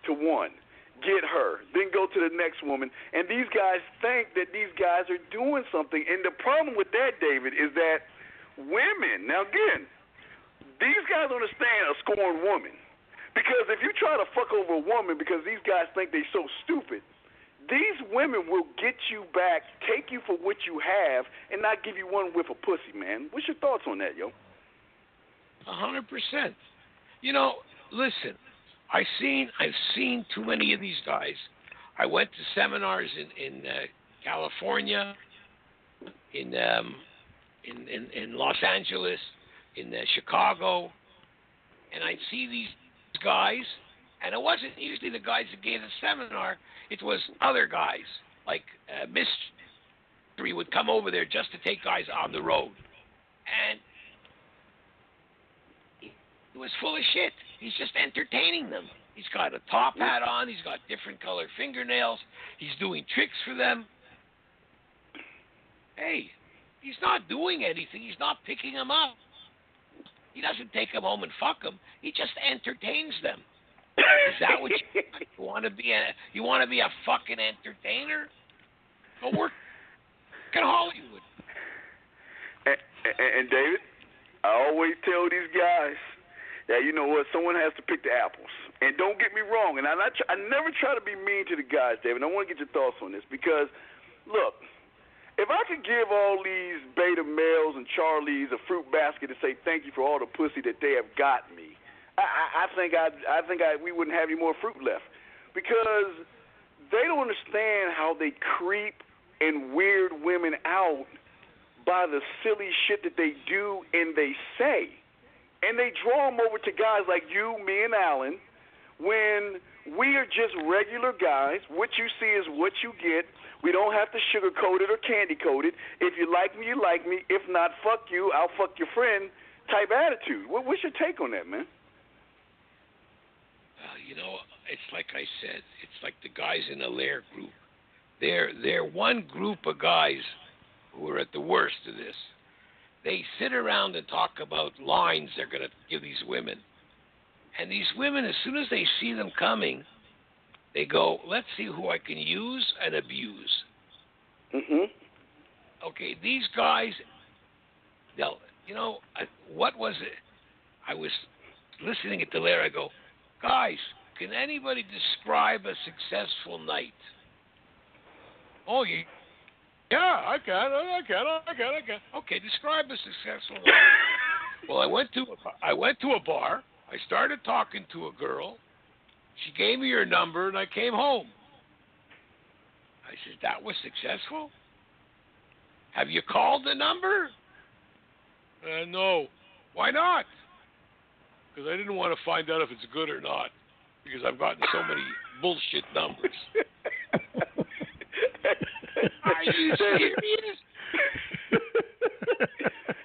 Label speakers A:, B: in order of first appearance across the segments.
A: to one, get her, then go to the next woman, and these guys think that these guys are doing something. And the problem with that, David, is that women, now again, these guys understand a scorned woman. Because if you try to fuck over a woman because these guys think they're so stupid, these women will get you back, take you for what you have, and not give you one whiff of pussy, man. What's your thoughts on that, yo?
B: 100%. You know, listen, I've seen too many of these guys. I went to seminars in California, in Los Angeles, in Chicago, and I'd see these guys, and it wasn't usually the guys that gave the seminar. It was other guys, like Mystery would come over there just to take guys on the road, and he was full of shit. He's just entertaining them. He's got a top hat on. He's got different colored fingernails. He's doing tricks for them. Hey, he's not doing anything. He's not picking them up. He doesn't take them home and fuck them. He just entertains them. Is that what you want to be? You want to be a fucking entertainer? Go work in Hollywood.
A: And David, I always tell these guys that, you know what, someone has to pick the apples. And don't get me wrong, and I never try to be mean to the guys, David. I want to get your thoughts on this because, look, if I could give all these beta males and Charlies a fruit basket to say thank you for all the pussy that they have got me, I think we wouldn't have any more fruit left, because they don't understand how they creep and weird women out by the silly shit that they do and they say, and they draw them over to guys like you, me, and Alan, when we are just regular guys. What you see is what you get. We don't have to sugarcoat it or candy coat it. If you like me, you like me. If not, fuck you, I'll fuck your friend type attitude. What's your take on that, man?
B: You know, it's like I said, it's like the guys in the Lair group. They're one group of guys who are at the worst of this. They sit around and talk about lines they're going to give these women. And these women, as soon as they see them coming, they go, let's see who I can use and abuse.
A: Mm-hmm.
B: Okay, these guys, they'll, you know, what was it? I was listening at the Lair. I go, guys, can anybody describe a successful night? Oh, yeah, I can. Okay, describe a successful night. Well, I went to a bar. I started talking to a girl. She gave me her number, and I came home. I said, that was successful? Have you called the number? No. Why not? Because I didn't want to find out if it's good or not. Because I've gotten so many bullshit numbers. Are you serious?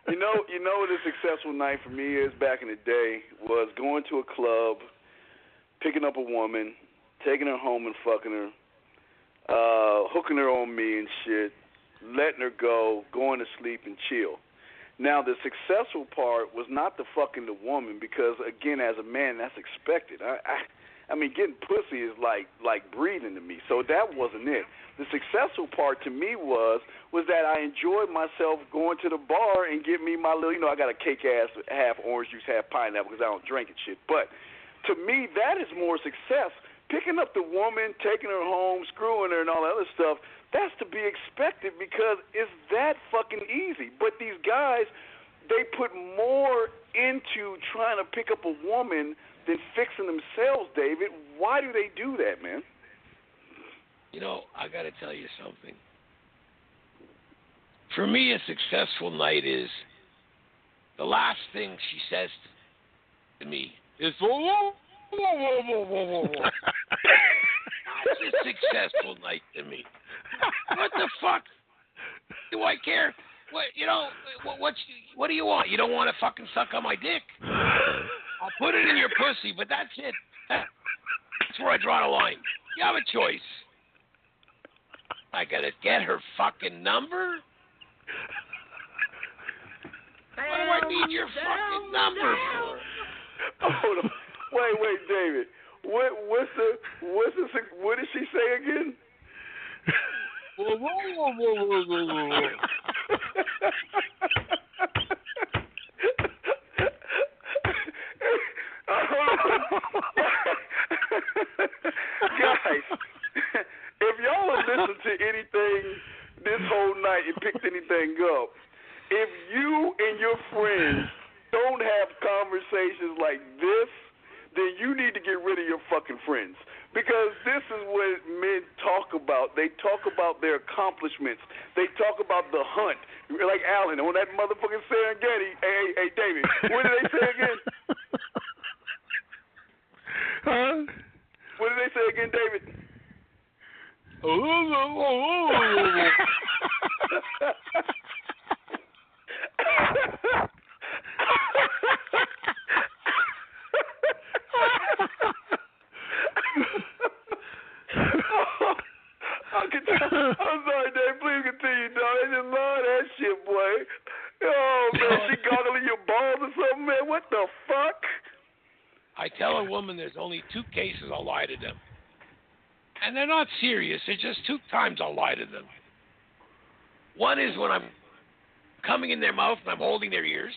A: You know what a successful night for me is back in the day was going to a club, picking up a woman, taking her home and fucking her, hooking her on me and shit, letting her go, going to sleep and chill. Now, the successful part was not the fucking the woman because, again, as a man, that's expected. I mean, getting pussy is like breathing to me, so that wasn't it. The successful part to me was that I enjoyed myself going to the bar and get me my little, I got a cake-ass, half orange juice, half pineapple because I don't drink and shit. But to me, that is more success. Picking up the woman, taking her home, screwing her and all that other stuff, that's to be expected because it's that fucking easy. But these guys, they put more into trying to pick up a woman than fixing themselves, David. Why do they do that, man?
B: You know, I got to tell you something. For me, a successful night is the last thing she says to me is, whoa. That's a successful night to me. What the fuck do I care? What do you want? You don't want to fucking suck on my dick? I'll put it in your pussy, but that's it. That's where I draw the line. You have a choice. I gotta get her fucking number? What do I need your fucking number for?
A: Hold on. Wait, David. What did she say again? Guys, if y'all have listened to anything this whole night and picked anything up, if you and your friends don't have conversations like this, then you need to get rid of your fucking friends. Because this is what men talk about. They talk about their accomplishments. They talk about the hunt. Like Alan, on that motherfucking Serengeti. Hey, David, what did they say again?
C: Huh?
A: What did they say again, David? I'm sorry, Dave. Please continue, dog. I just love that shit, boy. Oh, man, she goggling your balls or something, man. What the fuck?
B: I tell a woman there's only 2 cases I'll lie to them. And they're not serious. It's just 2 times I'll lie to them. One is when I'm coming in their mouth and I'm holding their ears.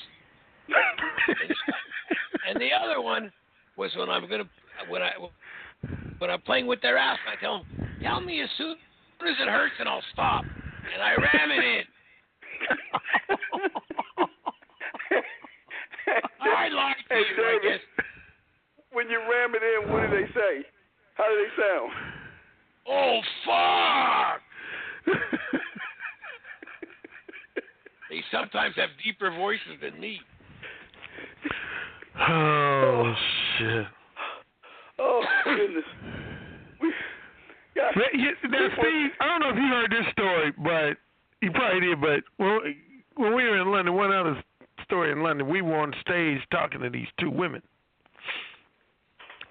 B: And the other one was when I'm playing with their ass. I tell them, tell me as soon as it hurts and I'll stop. And I ram it in. I lie to you,
A: David,
B: I guess.
A: When you ram it in, what do they say? How do they sound?
B: Oh, fuck! They sometimes have deeper voices than me.
C: Oh, shit.
A: Oh, goodness.
C: Now, Steve, I don't know if you heard this story, but you probably did, but when we were in London, one other story in London, we were on stage talking to these 2 women.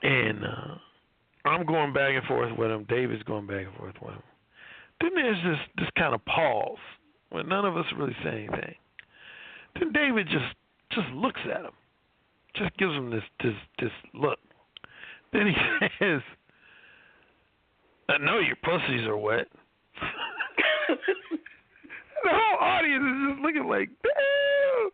C: And I'm going back and forth with them. David's going back and forth with them. Then there's this kind of pause when none of us really say anything. Then David just looks at him, just gives him this look. Then he says, I know your pussies are wet. The whole audience is just looking like, damn.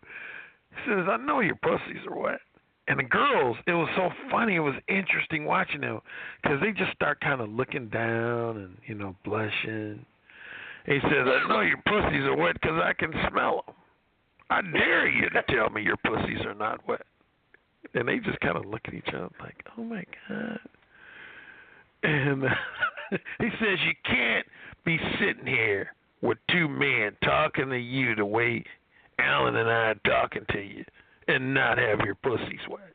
C: He says, I know your pussies are wet. And the girls, it was so funny. It was interesting watching them because they just start kind of looking down and, blushing. He says, I know your pussies are wet because I can smell them. I dare you to tell me your pussies are not wet. And they just kind of look at each other like, oh, my God. And he says, you can't be sitting here with 2 men talking to you the way Alan and I are talking to you and not have your pussies wet.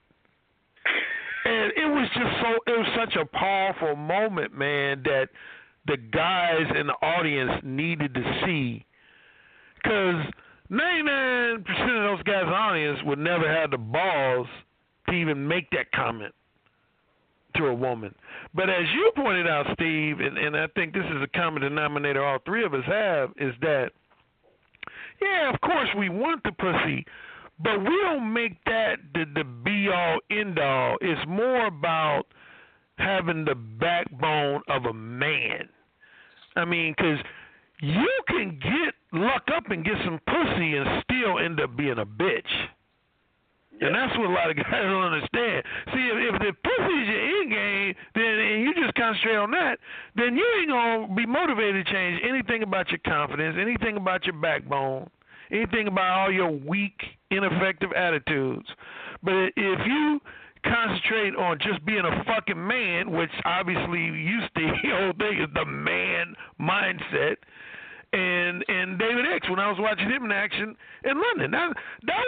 C: And it was such a powerful moment, man, that the guys in the audience needed to see. Because 99% of those guys in the audience would never have the balls to even make that comment to a woman. But as you pointed out, Steve, and I think this is a common denominator all 3 of us have, is that, yeah, of course we want the pussy, but we don't make that the be-all, end-all. It's more about having the backbone of a man. I mean, because you can luck up and get some pussy and still end up being a bitch. Yeah. And that's what a lot of guys don't understand. See, if the pussy is your end game, and you just concentrate on that, then you ain't going to be motivated to change anything about your confidence, anything about your backbone, anything about all your weak, ineffective attitudes. But if you concentrate on just being a fucking man, which obviously used to, the whole thing is the man mindset, and David X, when I was watching him in action in London, that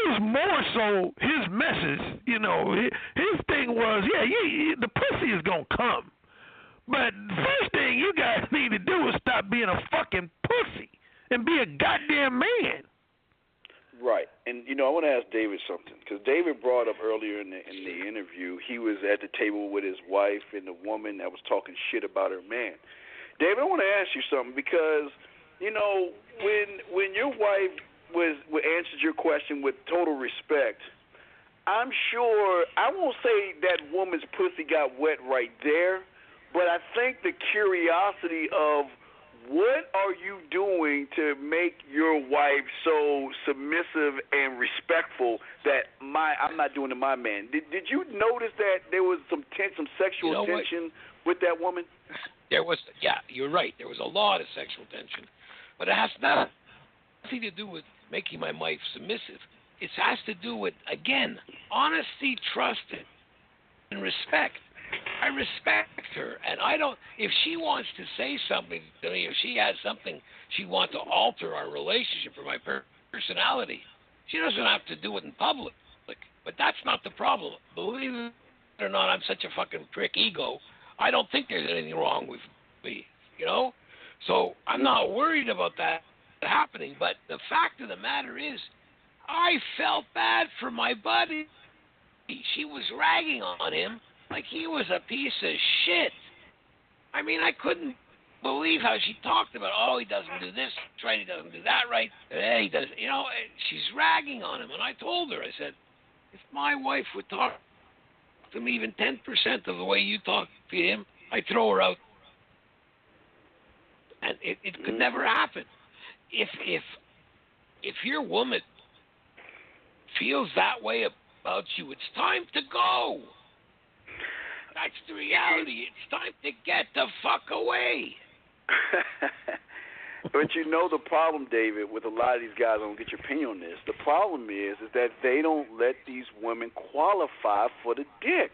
C: was more so his message. His thing was, the pussy is going to come. But the first thing you guys need to do is stop being a fucking pussy and be a goddamn man.
A: Right. And, I want to ask David something, because David brought up earlier in the interview, he was at the table with his wife and the woman that was talking shit about her man. David, I want to ask you something, because, when your wife answered your question with total respect, I'm sure, I won't say that woman's pussy got wet right there, but I think think the curiosity of what are you doing to make your wife so submissive and respectful that I'm not doing to my man? Did you notice that there was some sexual tension with that woman?
B: There was, yeah, you're right. There was a lot of sexual tension, but it has nothing to do with making my wife submissive. It has to do with, again, honesty, trust, and respect. I respect her, and I don't. If she wants to say something to me, if she has something she wants to alter our relationship or my personality, she doesn't have to do it in public. But that's not the problem. Believe it or not, I'm such a fucking prick ego. I don't think there's anything wrong with me, you know. So I'm not worried about that happening. But the fact of the matter is, I felt bad for my buddy. She was ragging on him like he was a piece of shit. I mean, I couldn't believe how she talked about, oh, he doesn't do this right, he doesn't do that right, he does, you know, she's ragging on him. And I told her, I said, if my wife would talk to me even 10% of the way you talk to him, I'd throw her out. And it could never happen. If your woman feels that way about you, it's time to go. That's the reality. It's time to get the fuck away.
A: But you know the problem, David, with a lot of these guys, I don't get your opinion on this. The problem is that they don't let these women qualify for the dick.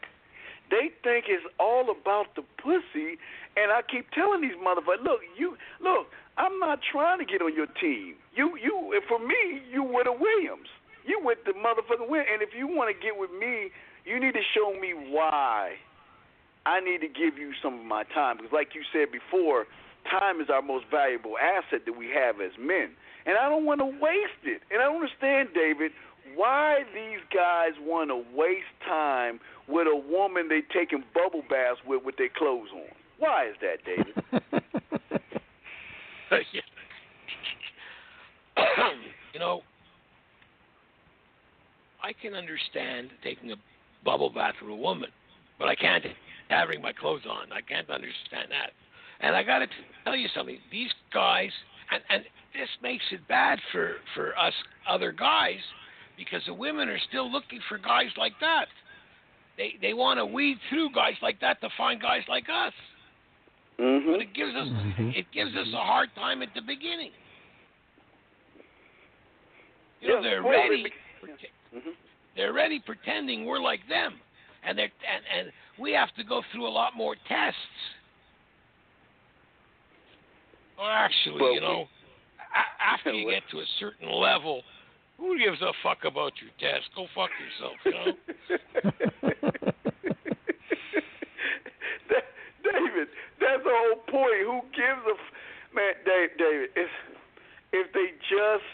A: They think it's all about the pussy, and I keep telling these motherfuckers, look, I'm not trying to get on your team. For me, you with a Williams. You with the motherfucking Williams. And if you want to get with me, you need to show me why I need to give you some of my time. Because like you said before, time is our most valuable asset that we have as men. And I don't want to waste it. And I don't understand, David, why these guys want to waste time with a woman they taking bubble baths with their clothes on. Why is that, David?
B: You know, I can understand taking a bubble bath with a woman, but I can't having my clothes on. I can't understand that. And I got to tell you something. These guys, and this makes it bad for us other guys, because the women are still looking for guys like that. They want to weed through guys like that to find guys like us.
A: Mm-hmm.
B: But it gives us a hard time at the beginning. You know, they're ready. They're ready pretending we're like them, and we have to go through a lot more tests. Or actually, you know, after you get to a certain level, who gives a fuck about your test? Go fuck yourself, you know.
A: David, that's the whole point. Who gives a man, David? If they just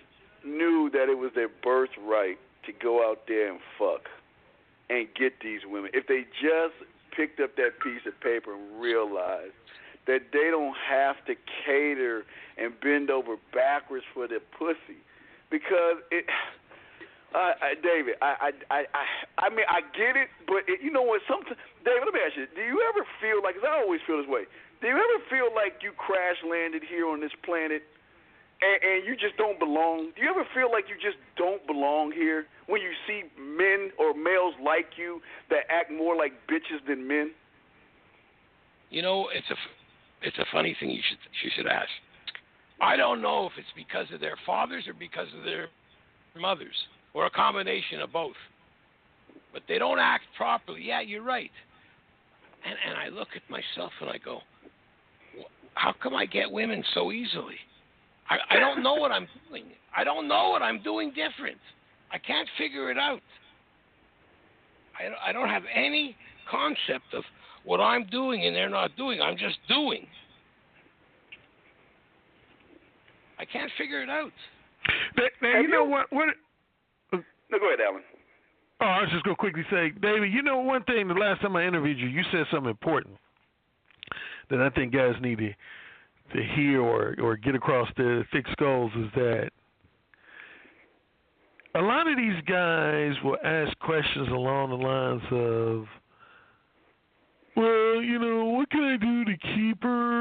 A: knew that it was their birthright to go out there and fuck and get these women, if they just picked up that piece of paper and realized that they don't have to cater and bend over backwards for their pussy, because David, I mean, I get it, but you know what? Sometimes, David, let me ask you: do you ever feel like? Cause I always feel this way. Do you ever feel like you crash landed here on this planet and you just don't belong? Do you ever feel like you just don't belong here when you see men or males like you that act more like bitches than men?
B: You know, it's a funny thing you should ask. I don't know if it's because of their fathers or because of their mothers, or a combination of both. But they don't act properly. Yeah, you're right. And I look at myself and I go, how come I get women so easily? I don't know what I'm doing. I don't know what I'm doing different. I can't figure it out. I don't have any concept of what I'm doing and they're not doing. I'm just doing. I can't figure it out.
C: Now, you know what?
A: No, go ahead, Alan.
C: Oh, I was just going to quickly say, David, you know one thing, the last time I interviewed you, you said something important that I think guys need to hear or get across their thick skulls, is that a lot of these guys will ask questions along the lines of, well, you know, what can I do to keep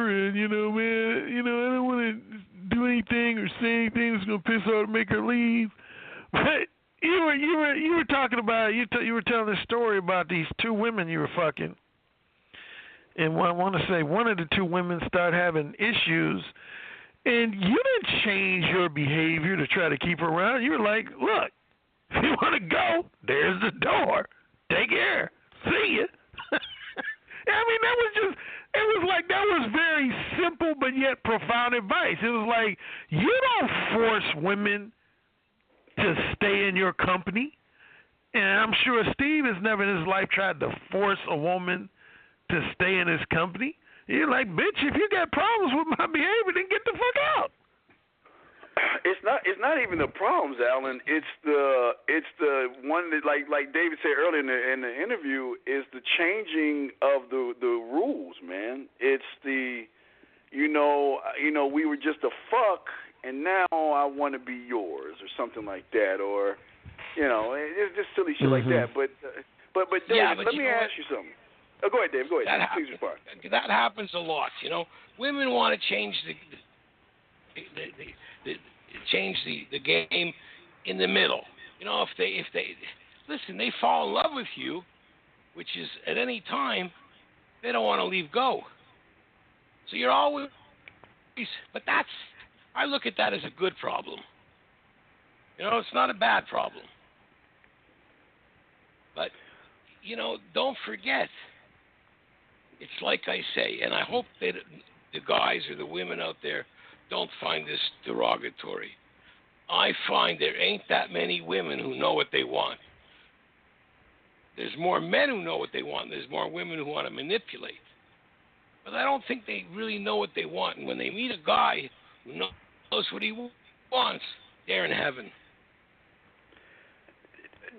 C: her, and man, I don't want to do anything or say anything that's gonna piss her or make her leave. But you were talking about you were telling this story about these two women you were fucking, and I want to say one of the two women started having issues, and you didn't change your behavior to try to keep her around. You were like, look, if you want to go, there's the door. Take care. See ya. I mean, that was very simple but yet profound advice. It was like, you don't force women to stay in your company. And I'm sure Steve has never in his life tried to force a woman to stay in his company. You're like, bitch, if you got problems with my behavior, then get the fuck out.
A: It's not even the problems, Alan. It's the one that like David said earlier in the interview, is the changing of the rules, man. It's the we were just a fuck, and now I want to be yours or something like that, or it's just silly shit like that. But David, let me ask you something. Oh, go ahead, Dave. Go ahead. Please respond. That
B: happens a lot. Women want to change the game in the middle. If they listen, they fall in love with you, which is at any time they don't want to leave go. So you're always, but I look at that as a good problem. It's not a bad problem. But don't forget. It's like I say, and I hope that the guys or the women out there don't find this derogatory. I find there ain't that many women who know what they want. There's more men who know what they want, and there's more women who want to manipulate. But I don't think they really know what they want. And when they meet a guy who knows what he wants, they're in heaven.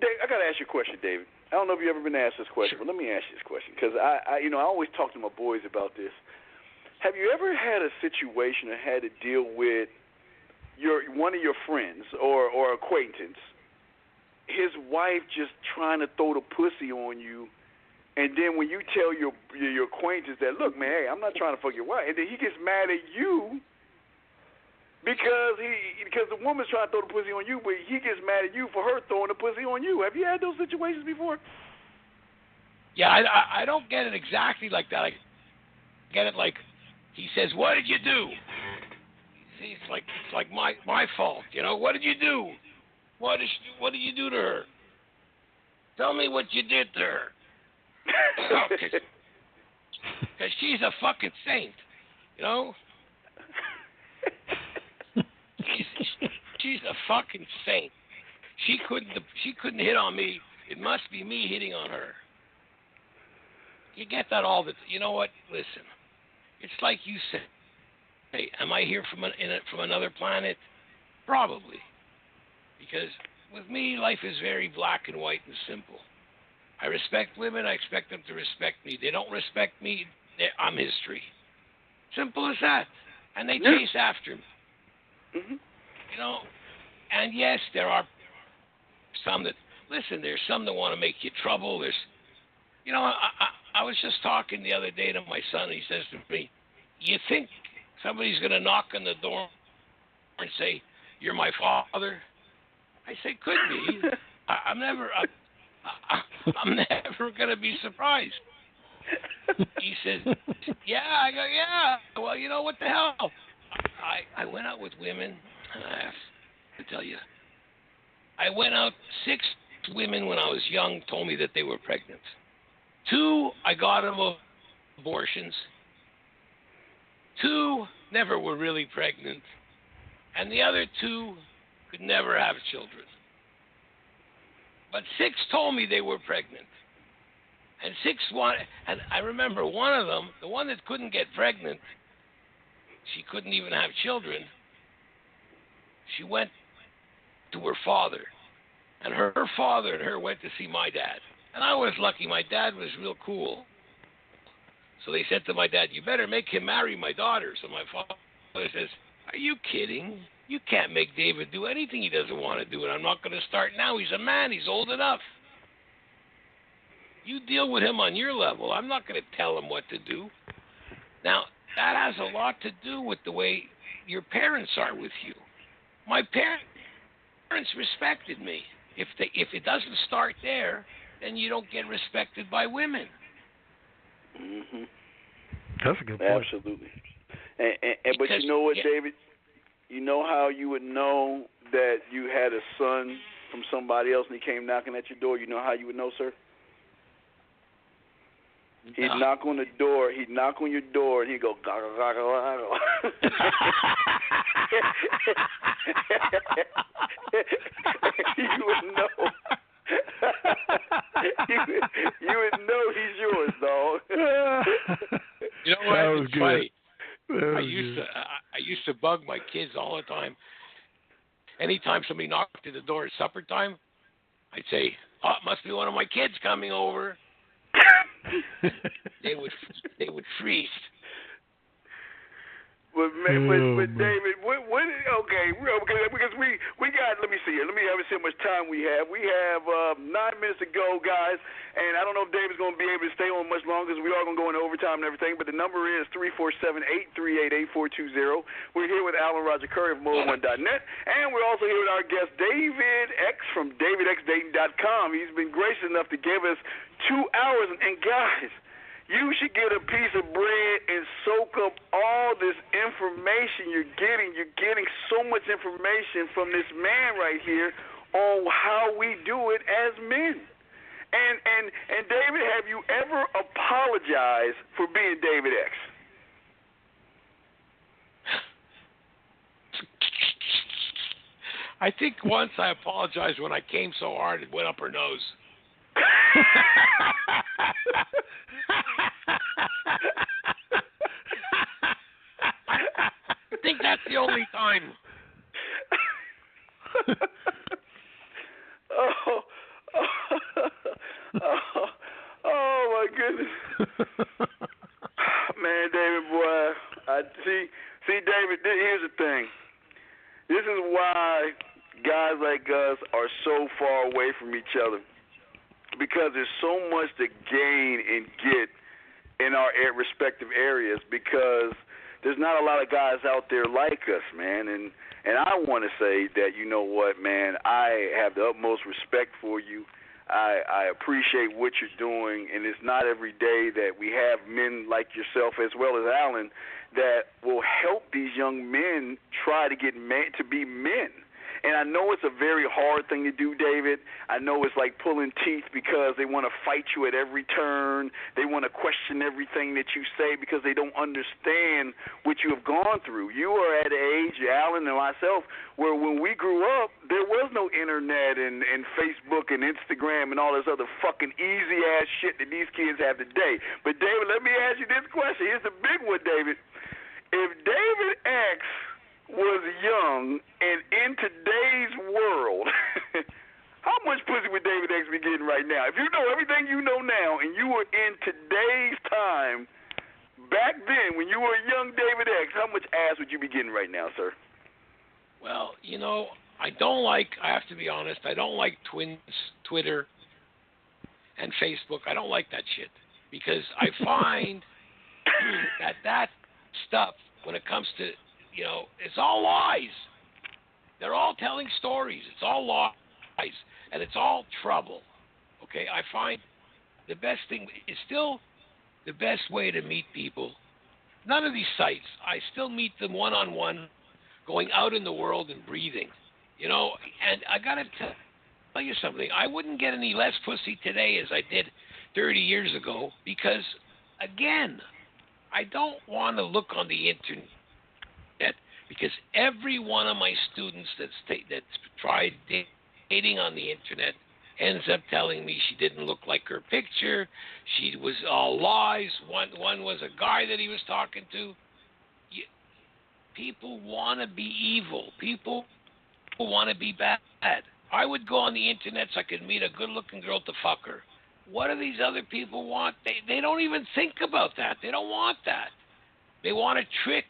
A: Dave, I got to ask you a question, David. I don't know if you've ever been asked this question, but let me ask you this question, because I always talk to my boys about this. Have you ever had a situation or had to deal with one of your friends or acquaintance, his wife just trying to throw the pussy on you, and then when you tell your acquaintance that, look, man, hey, I'm not trying to fuck your wife, and then he gets mad at you because the woman's trying to throw the pussy on you, but he gets mad at you for her throwing the pussy on you. Have you had those situations before?
B: Yeah, I don't get it exactly like that. I get it like he says, "What did you do?" See, it's like my fault. What did you do? What did you do to her? Tell me what you did to her. Because she's a fucking saint. She's a fucking saint. She couldn't hit on me. It must be me hitting on her. You get that all the. You know what? Listen, it's like you say. Hey, am I here from another planet? Probably, because with me, life is very black and white and simple. I respect women. I expect them to respect me. They don't respect me. I'm history. Simple as that. And they chase after me. Mm-hmm. And yes, there are some that, listen, there's some that want to make you trouble. There's, I was just talking the other day to my son. He says to me, you think somebody's going to knock on the door and say, you're my father? I say, could be. I'm never going to be surprised. He says, yeah. I go, yeah. Well, what the hell? I went out with women, and I have to tell you, I went out, 6 women when I was young told me that they were pregnant. 2, I got them abortions. 2 never were really pregnant. And the other 2 could never have children. But 6 told me they were pregnant. And 6 wanted, and I remember one of them, the one that couldn't get pregnant, she couldn't even have children. She went to her father. And her father and her went to see my dad. And I was lucky. My dad was real cool. So they said to my dad, you better make him marry my daughter. So my father says, are you kidding? You can't make David do anything he doesn't want to do. And I'm not going to start now. He's a man. He's old enough. You deal with him on your level. I'm not going to tell him what to do. Now, that has a lot to do with the way your parents are with you. My parents respected me. If it doesn't start there, then you don't get respected by women.
A: Mhm.
C: That's a good point.
A: Absolutely. But you know what, David? You know how you would know that you had a son from somebody else and he came knocking at your door? You know how you would know, sir? He'd knock on the door. He'd knock on your door, and he'd go goggle goggle goggle. You would know. you would know he's yours, dog.
B: You know what? It's funny. I used to bug my kids all the time. Anytime somebody knocked at the door at supper time, I'd say, "Oh, it must be one of my kids coming over." They would freeze.
A: But David, because we got, let me see here. Let me see how much time we have. We have 9 minutes to go, guys, and I don't know if David's going to be able to stay on much longer because we are going to go into overtime and everything, but the number is 347-838-8420. We're here with Alan Roger Curry of Motor1.net, and we're also here with our guest, David X from DavidXDating.com. He's been gracious enough to give us 2 hours, and guys, you should get a piece of bread and soak up all this information you're getting. You're getting so much information from this man right here on how we do it as men. And David, have you ever apologized for being David X?
B: I think once I apologized when I came so hard it went up her nose. I think that's the only time.
A: Oh my goodness. Man, David, boy, I see, David, here's the thing. This is why guys like us are so far away from each other. Because there's so much to gain and get in our respective areas, because there's not a lot of guys out there like us, man. And I want to say that, you know what, man, I have the utmost respect for you. I appreciate what you're doing, and it's not every day that we have men like yourself as well as Alan that will help these young men try to get to be men. And I know it's a very hard thing to do, David. I know it's like pulling teeth because they want to fight you at every turn. They want to question everything that you say because they don't understand what you have gone through. You are at an age, Alan and myself, where when we grew up, there was no internet and Facebook and Instagram and all this other fucking easy-ass shit that these kids have today. But, David, let me ask you this question. Here's the big one, David. If David X was young and in today's world, how much pussy would David X be getting right now? If you know everything you know now and you were in today's time, back then when you were a young David X, how much ass would you be getting right now, sir?
B: Well, you know, I have to be honest, I don't like Twitter and Facebook. I don't like that shit because I find that stuff, when it comes to, you know, it's all lies. They're all telling stories. It's all lies, and it's all trouble. Okay, I find the best thing is still the best way to meet people. None of these sites, I still meet them one-on-one, going out in the world and breathing. You know, and I got to tell you something. I wouldn't get any less pussy today as I did 30 years ago because, again, I don't want to look on the internet because every one of my students that's tried dating on the internet ends up telling me she didn't look like her picture. She was all lies. One was a guy that he was talking to. People want to be evil. People want to be bad. I would go on the internet so I could meet a good-looking girl to fuck her. What do these other people want? They don't even think about that. They don't want that. They want to trick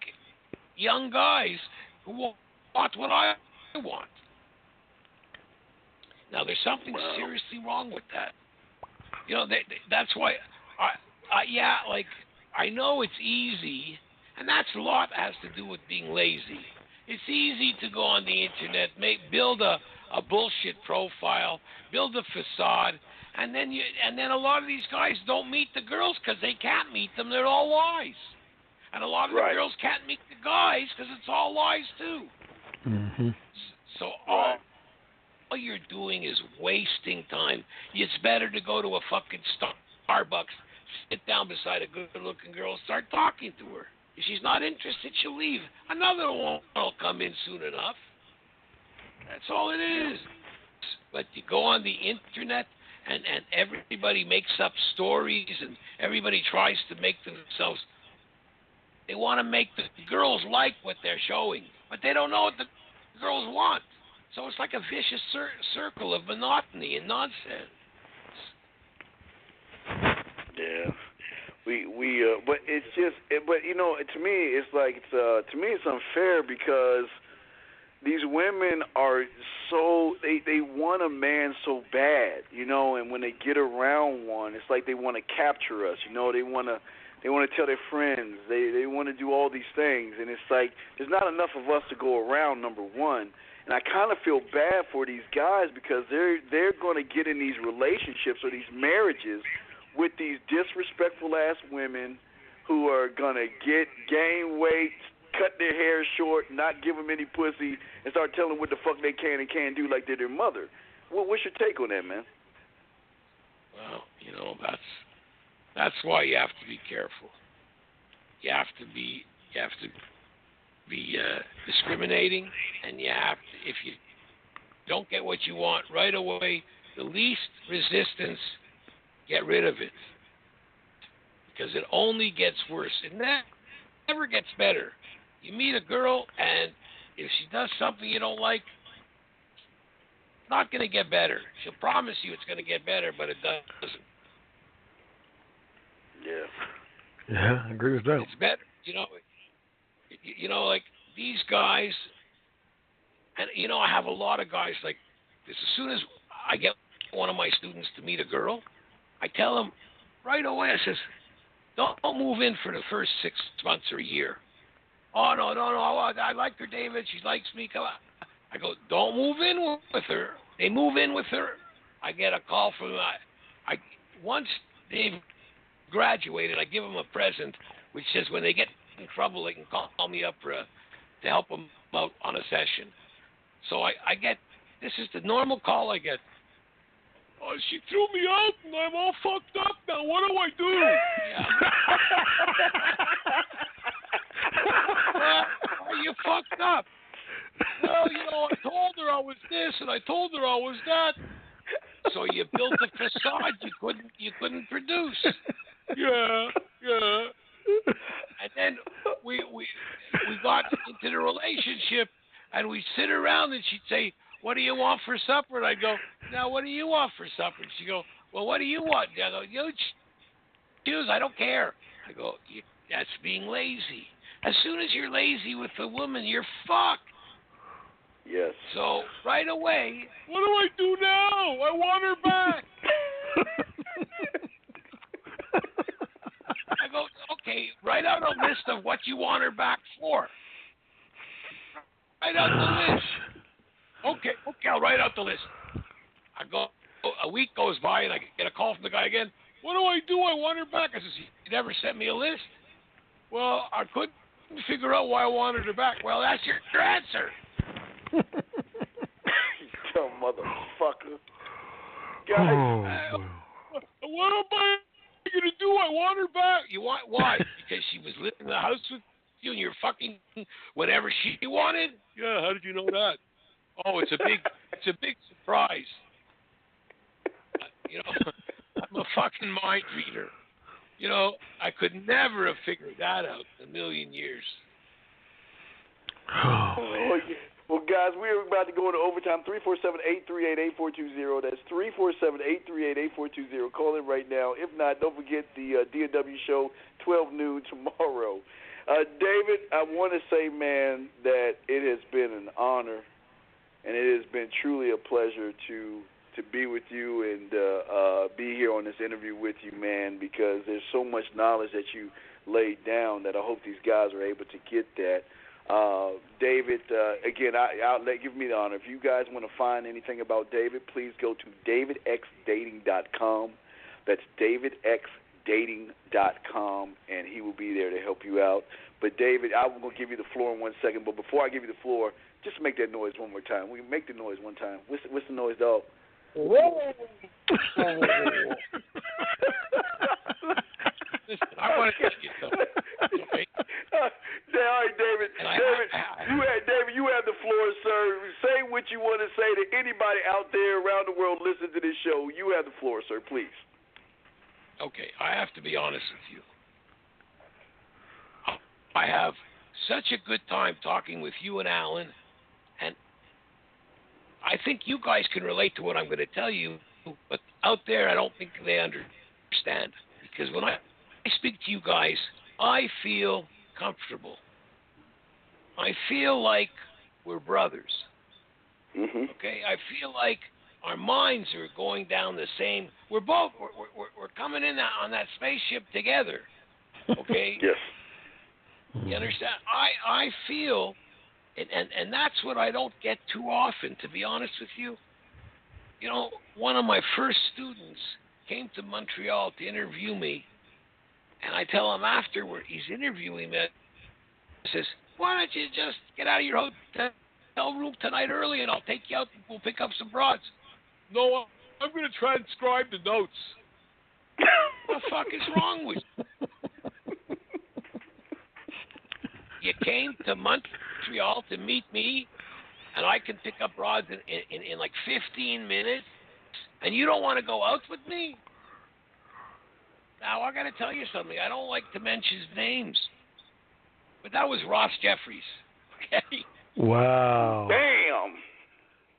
B: young guys who want what I want. Now, there's something seriously wrong with that. You know, that's why, I know it's easy, And that's a lot has to do with being lazy. It's easy to go on the internet, build a bullshit profile, build a facade, and then a lot of these guys don't meet the girls because they can't meet them. They're all lies. And a lot of the girls can't meet the guys because it's all lies too.
C: Mm-hmm.
B: So all you're doing is wasting time. It's better to go to a fucking Starbucks, sit down beside a good-looking girl, and start talking to her. If she's not interested, she'll leave. Another one will come in soon enough. That's all it is. But you go on the internet, and everybody makes up stories, and everybody tries to make themselves. They want to make the girls like what they're showing, but they don't know what the girls want. So it's like a vicious circle of monotony and nonsense.
A: Yeah. But it's just, but you know, to me, it's like, to me, it's unfair because these women are so, they want a man so bad, you know, and when they get around one, it's like they want to capture us, you know, they want to tell their friends, they want to do all these things, and it's like there's not enough of us to go around, number one. And I kind of feel bad for these guys because they're going to get in these relationships or these marriages with these disrespectful ass women who are going to gain weight, cut their hair short, not give them any pussy, and start telling them what the fuck they can and can't do like they're their mother. What's your take on that, man?
B: Well, you know, that's why you have to be careful. You have to be discriminating, and you have to, if you don't get what you want right away, the least resistance, get rid of it, because it only gets worse. It never gets better. You meet a girl, and if she does something you don't like, it's not going to get better. She'll promise you it's going to get better, but it doesn't.
C: Yeah, I agree with that.
B: It's better, you know, like these guys, and you know, I have a lot of guys like this. As soon as I get one of my students to meet a girl, I tell them right away, I says, don't move in for the first 6 months or a year. Oh, no, I like her, David. She likes me. Come on. I go, don't move in with her. They move in with her. I get a call from once they've graduated, I give them a present, which says when they get in trouble, they can call me up to help them out on a session. So I get, this is the normal call I get. Oh, she threw me out and I'm all fucked up now. What do I do? Yeah. Are you fucked up? Well, you know, I told her I was this and I told her I was that. So you built a facade you couldn't produce. Yeah. And then we got into the relationship, and we'd sit around, and she'd say, "What do you want for supper?" And I'd go, "Now, what do you want for supper?" And she'd go, "Well, what do you want?" And I go, "You choose. I don't care." I go, "That's being lazy. As soon as you're lazy with a woman, you're fucked."
A: Yes.
B: So right away, what do I do now? I want her back. I go, okay, write out a list of what you want her back for. Write out the list. Okay, I'll write out the list. I go, a week goes by and I get a call from the guy again. What do? I want her back. I says, you never sent me a list. Well, I couldn't figure out why I wanted her back. Well, that's your answer.
A: You dumb motherfucker. Guys,
B: what am I going to do? I want her back. Why? Because she was living in the house with you and you're fucking whatever she wanted? Yeah, how did you know that? Oh, it's a big surprise. You know, I'm a fucking mind reader. You know, I could never have figured that out in a million years.
A: Oh, yeah. Well, guys, we're about to go into overtime. 347-838-8420. That's 347-838-8420. Call in right now. If not, don't forget the D&W show, 12 noon tomorrow. David, I want to say, man, that it has been an honor, and it has been truly a pleasure to be with you and be here on this interview with you, man, because there's so much knowledge that you laid down that I hope these guys are able to get that. David, again, I'll give me the honor. If you guys want to find anything about David, please go to davidxdating.com. That's davidxdating.com, and he will be there to help you out. But, David, I'm going to give you the floor in 1 second. But before I give you the floor, just make that noise one more time. We make the noise one time. What's the noise, dog?
B: Listen, I want to get something. Okay?
A: All right, David. David, you have the floor, sir. Say what you want to say to anybody out there around the world listening to this show. You have the floor, sir, please.
B: Okay, I have to be honest with you. I have such a good time talking with you and Alan, and I think you guys can relate to what I'm going to tell you, but out there I don't think they understand. Because when I speak to you guys, I feel comfortable. I feel like we're brothers.
A: Mm-hmm.
B: Okay, I feel like our minds are going down the same. We're coming in on that spaceship together. Okay.
A: Yes.
B: You understand? I feel, and that's what I don't get too often, to be honest with you. You know, one of my first students came to Montreal to interview me, and I tell him afterward, he's interviewing me, he says, why don't you just get out of your hotel room tonight early and I'll take you out and we'll pick up some broads. No, I'm going to transcribe the notes. What the fuck is wrong with you? You came to Montreal to meet me, and I can pick up rods in like 15 minutes, and you don't want to go out with me? Now, I got to tell you something. I don't like to mention names, but that was Ross Jeffries, okay?
C: Wow.
A: Damn.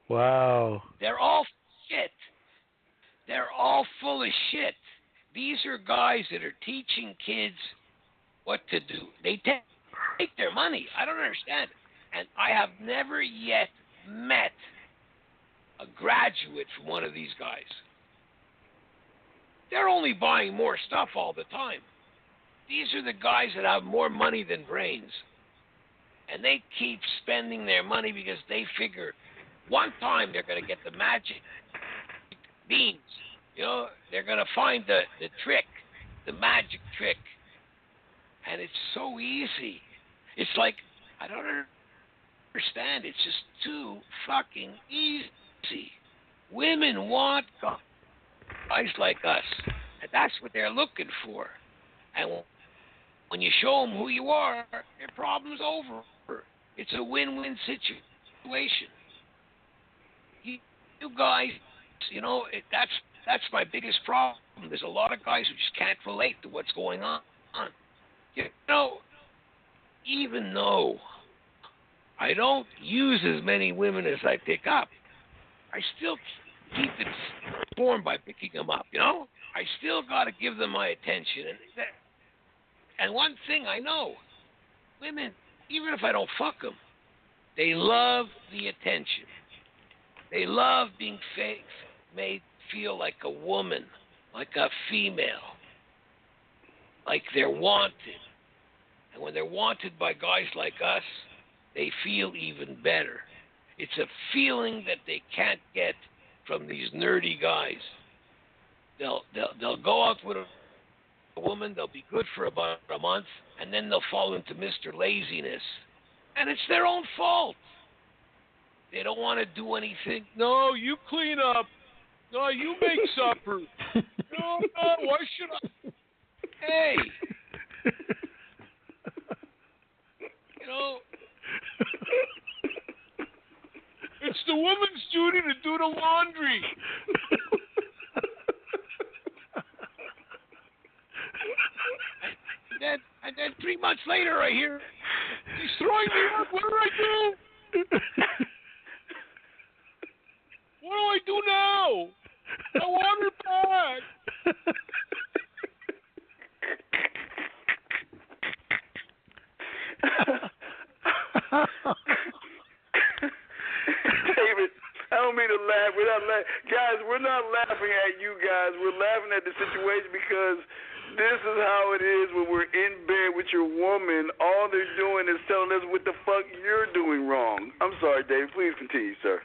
C: Wow.
B: They're all shit. They're all full of shit. These are guys that are teaching kids what to do. They take their money. I don't understand. And I have never yet met a graduate from one of these guys. They're only buying more stuff all the time. These are the guys that have more money than brains. And they keep spending their money because they figure one time they're going to get the magic beans. You know, they're going to find the trick, the magic trick. And it's so easy. It's like, I don't understand. It's just too fucking easy. Women want guys like us. And that's what they're looking for. And when you show them who you are, their problem's over. It's a win-win situation. You guys, you know, that's my biggest problem. There's a lot of guys who just can't relate to what's going on. You know, even though I don't use as many women as I pick up, I still keep it informed by picking them up, you know? I still got to give them my attention. And one thing I know, women, even if I don't fuck them, they love the attention. They love being made feel like a woman, like a female, like they're wanted. And when they're wanted by guys like us, they feel even better. It's a feeling that they can't get from these nerdy guys. They'll go out with a woman, they'll be good for about a month, and then they'll fall into Mr. Laziness. And it's their own fault. They don't want to do anything. No, you clean up. No, you make supper. No, why should I? Hey. You know, it's the woman's duty to do the laundry. And then 3 months later, I hear he's throwing me out. What do I do? What do I do now? I want her back.
A: David, I don't mean to laugh. We're not guys, we're not laughing at you guys. We're laughing at the situation because This is how it is when we're in bed with your woman. All they're doing is telling us what the fuck you're doing wrong. I'm sorry, Dave. Please continue, sir.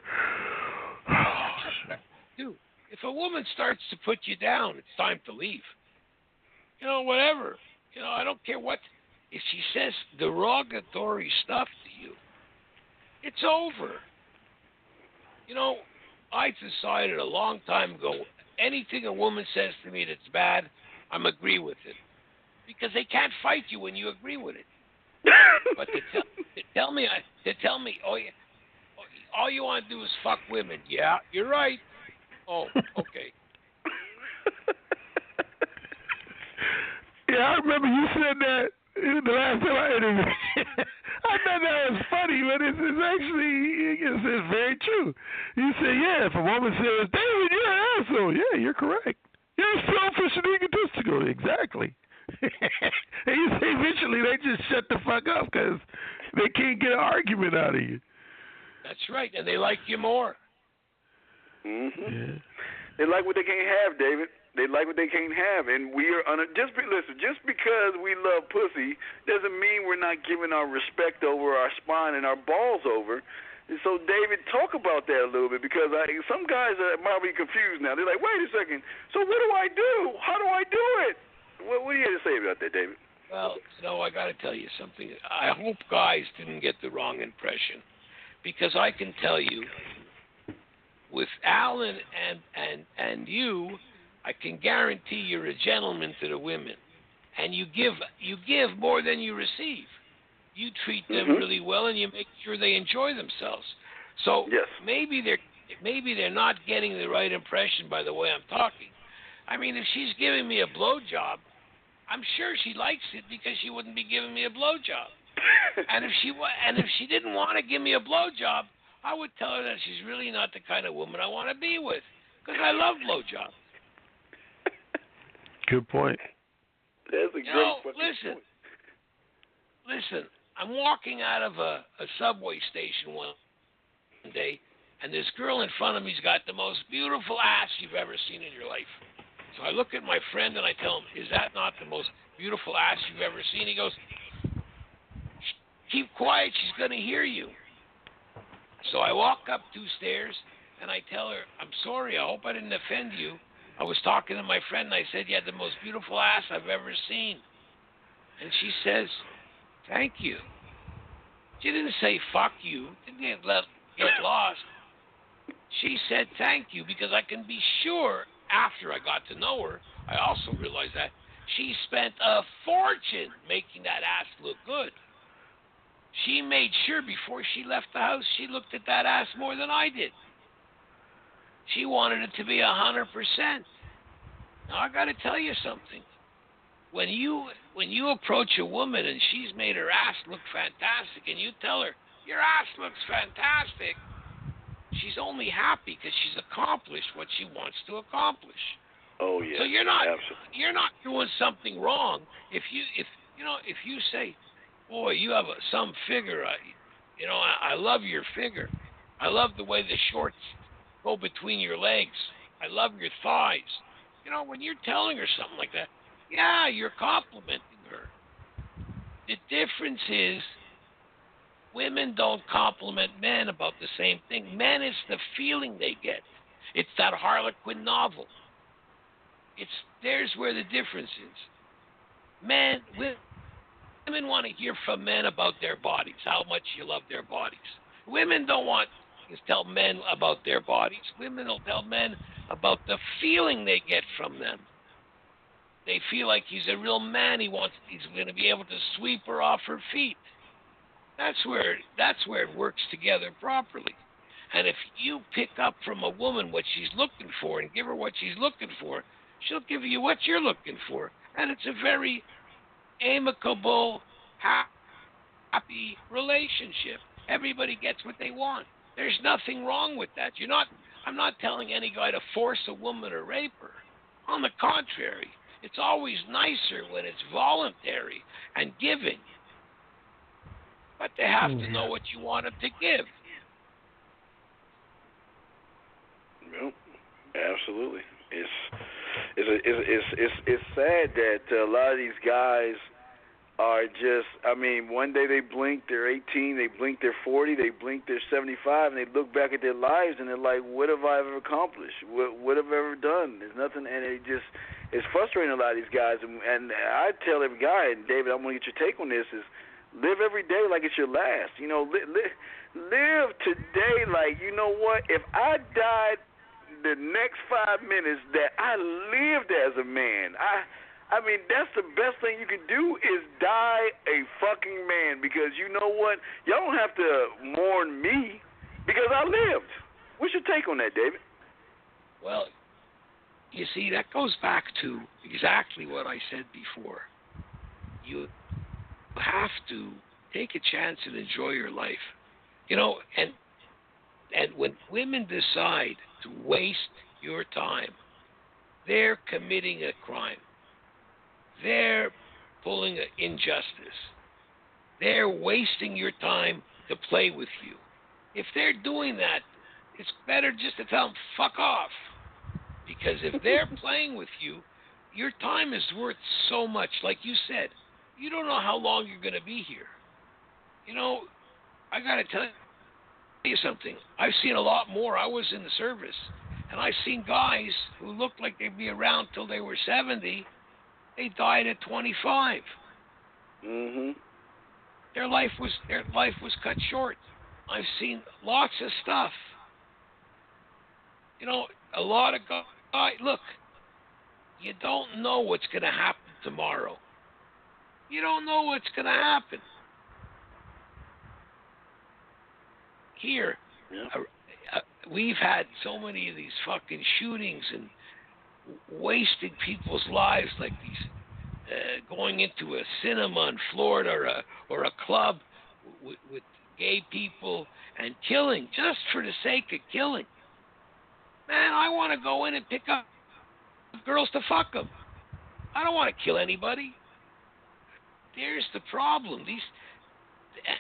B: Dude, if a woman starts to put you down, it's time to leave. You know, whatever. You know, I don't care what. If she says derogatory stuff to you, it's over. You know, I decided a long time ago, anything a woman says to me that's bad, I'm agree with it. Because they can't fight you when you agree with it. But to tell me, oh yeah, all you want to do is fuck women. Yeah, you're right. Oh, okay.
C: Yeah, I remember you said that the last time I interviewed. I thought that was funny, but it's actually it's very true. You say, yeah, if a woman says, David, you're an asshole. Yeah, you're correct. You're selfish and egotistical. Exactly. And you say eventually they just shut the fuck up because they can't get an argument out of you.
B: That's right, and they like you more.
A: Mm-hmm.
C: Yeah.
A: They like what they can't have, David. They like what they can't have, and we are listen. Just because we love pussy doesn't mean we're not giving our respect over, our spine, and our balls over. And so, David, talk about that a little bit because some guys might be confused now. They're like, "Wait a second. So what do I do? How do I do it?" What do you have to say about that, David?
B: Well, I got to tell you something. I hope guys didn't get the wrong impression, because I can tell you, with Alan and you, I can guarantee you're a gentleman to the women, and you give more than you receive. You treat them really well, and you make sure they enjoy themselves. So
A: yes.
B: maybe they're not getting the right impression by the way I'm talking. I mean, if she's giving me a blowjob, I'm sure she likes it because she wouldn't be giving me a blowjob. And if she didn't want to give me a blowjob, I would tell her that she's really not the kind of woman I want to be with, because I love blowjobs.
C: Good point.
A: That's a great point.
B: Listen, I'm walking out of a subway station one day, and this girl in front of me's got the most beautiful ass you've ever seen in your life. So I look at my friend and I tell him, is that not the most beautiful ass you've ever seen? He goes, keep quiet, she's going to hear you. So I walk up 2 stairs and I tell her, I'm sorry, I hope I didn't offend you. I was talking to my friend and I said, you had the most beautiful ass I've ever seen. And she says, thank you. She didn't say fuck you, didn't get lost. She said thank you because I can be sure after I got to know her, I also realized that she spent a fortune making that ass look good. She made sure before she left the house she looked at that ass more than I did. She wanted it to be 100%. Now I got to tell you something. When you approach a woman and she's made her ass look fantastic, and you tell her your ass looks fantastic, she's only happy because she's accomplished what she wants to accomplish.
A: Oh yeah.
B: So you're not
A: absolutely.
B: doing something wrong if you say, boy, you have some figure. I love your figure. I love the way the shorts go between your legs. I love your thighs. When you're telling her something like that, yeah, you're complimenting her. The difference is women don't compliment men about the same thing. Men, it's the feeling they get. It's that Harlequin novel. There's where the difference is. Women want to hear from men about their bodies, how much you love their bodies. Women don't want to tell men about their bodies. Women will tell men about the feeling they get from them. They feel like he's a real man. He's going to be able to sweep her off her feet. That's where it works together properly. And if you pick up from a woman what she's looking for and give her what she's looking for, she'll give you what you're looking for. And it's a very amicable, happy relationship. Everybody gets what they want. There's nothing wrong with that. I'm not telling any guy to force a woman or rape her. On the contrary, it's always nicer when it's voluntary and giving. But they have to know what you want them to give.
A: Yep, absolutely. It's sad that a lot of these guys are just, I mean, one day they blink, they're 18, they blink, they're 40, they blink, they're 75, and they look back at their lives and they're like, what have I ever accomplished? What have I ever done? There's nothing, and it's frustrating a lot of these guys. And I tell every guy, and David, I want to get your take on this, is live every day like it's your last. You know, live today like, you know what, if I died the next 5 minutes that I lived as a man, I mean, that's the best thing you can do is die a fucking man, because you know what? Y'all don't have to mourn me because I lived. What's your take on that, David?
B: Well, you see, that goes back to exactly what I said before. You have to take a chance and enjoy your life. You know, and when women decide to waste your time, they're committing a crime. They're pulling an injustice. They're wasting your time to play with you. If they're doing that, it's better just to tell them, fuck off. Because if they're playing with you, your time is worth so much. Like you said, you don't know how long you're going to be here. You know, I got to tell you something. I've seen a lot more. I was in the service, and I've seen guys who looked like they'd be around till they were 70. They died at 25.
A: Mhm.
B: Their life was cut short. I've seen lots of stuff. You know, a lot of guys. Look, you don't know what's going to happen tomorrow. You don't know what's going to happen. Here, we've had so many of these fucking shootings and wasting people's lives, like these going into a cinema in Florida or a club with gay people and killing just for the sake of killing. Man, I want to go in and pick up girls to fuck them. I don't want to kill anybody. There's the problem.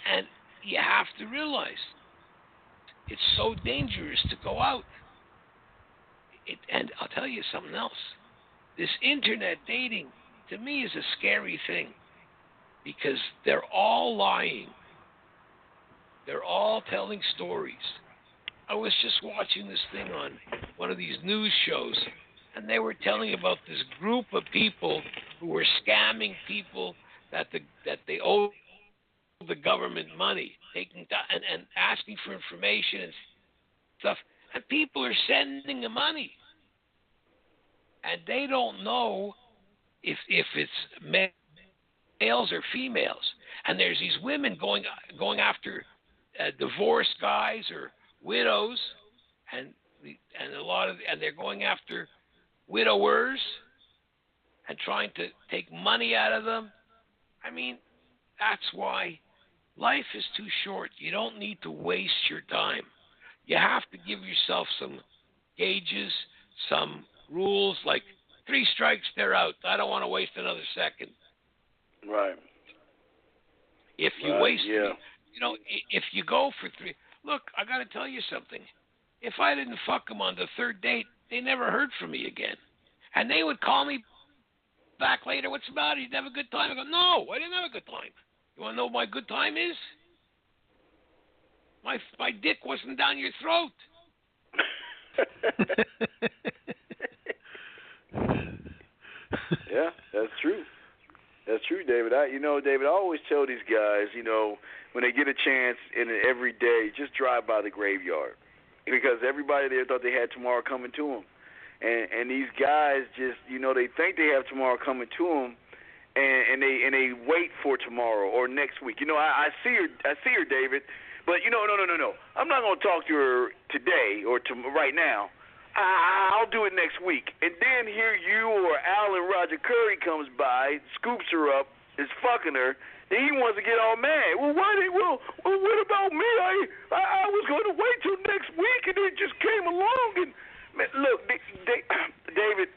B: And you have to realize it's so dangerous to go out. And I'll tell you something else. This internet dating, to me, is a scary thing because they're all lying. They're all telling stories. I was just watching this thing on one of these news shows, and they were telling about this group of people who were scamming people that they owe the government money, taking and asking for information and stuff, and people are sending the money, and they don't know if it's males or females, and there's these women going after divorced guys or widows, and they're going after widowers and trying to take money out of them. I mean, that's why life is too short. You don't need to waste your time. You have to give yourself some gauges, some rules, like 3 strikes, they're out. I don't want to waste another second.
A: Right.
B: If you waste, if you go for 3, look, I got to tell you something. If I didn't fuck them on the 3rd date, they never heard from me again. And they would call me back later, what's the matter? You didn't have a good time? I go, no, I didn't have a good time. You want to know what my good time is? My dick wasn't down your throat.
A: Yeah, that's true. That's true, David. David, I always tell these guys, when they get a chance every day, just drive by the graveyard, because everybody there thought they had tomorrow coming to them, and these guys just, they think they have tomorrow coming to them, and they wait for tomorrow or next week. I see her, David, but no. I'm not going to talk to her today or right now. I'll do it next week. And then here you or Alan Roger Curry comes by, scoops her up, is fucking her, and he wants to get all mad. Well, what about me? I was going to wait till next week, and it just came along. And man, look, David,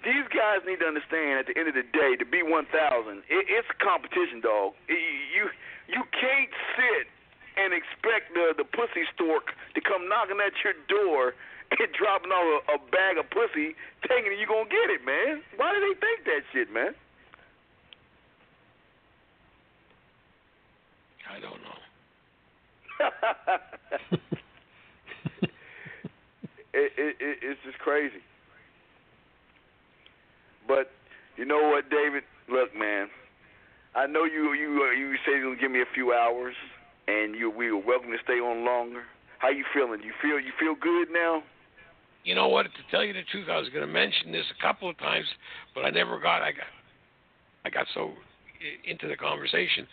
A: these guys need to understand at the end of the day, to be 1,000, it's a competition, dog. You can't sit and expect the pussy stork to come knocking at your door dropping off a bag of pussy, thinking you gonna get it, man. Why do they think that shit, man?
B: I don't know.
A: It's just crazy. But you know what, David? Look, man. I know you say you're gonna give me a few hours, and we are welcome to stay on longer. How you feeling? You feel good now?
B: You know what? To tell you the truth, I was going to mention this a couple of times, but I got so into the conversation.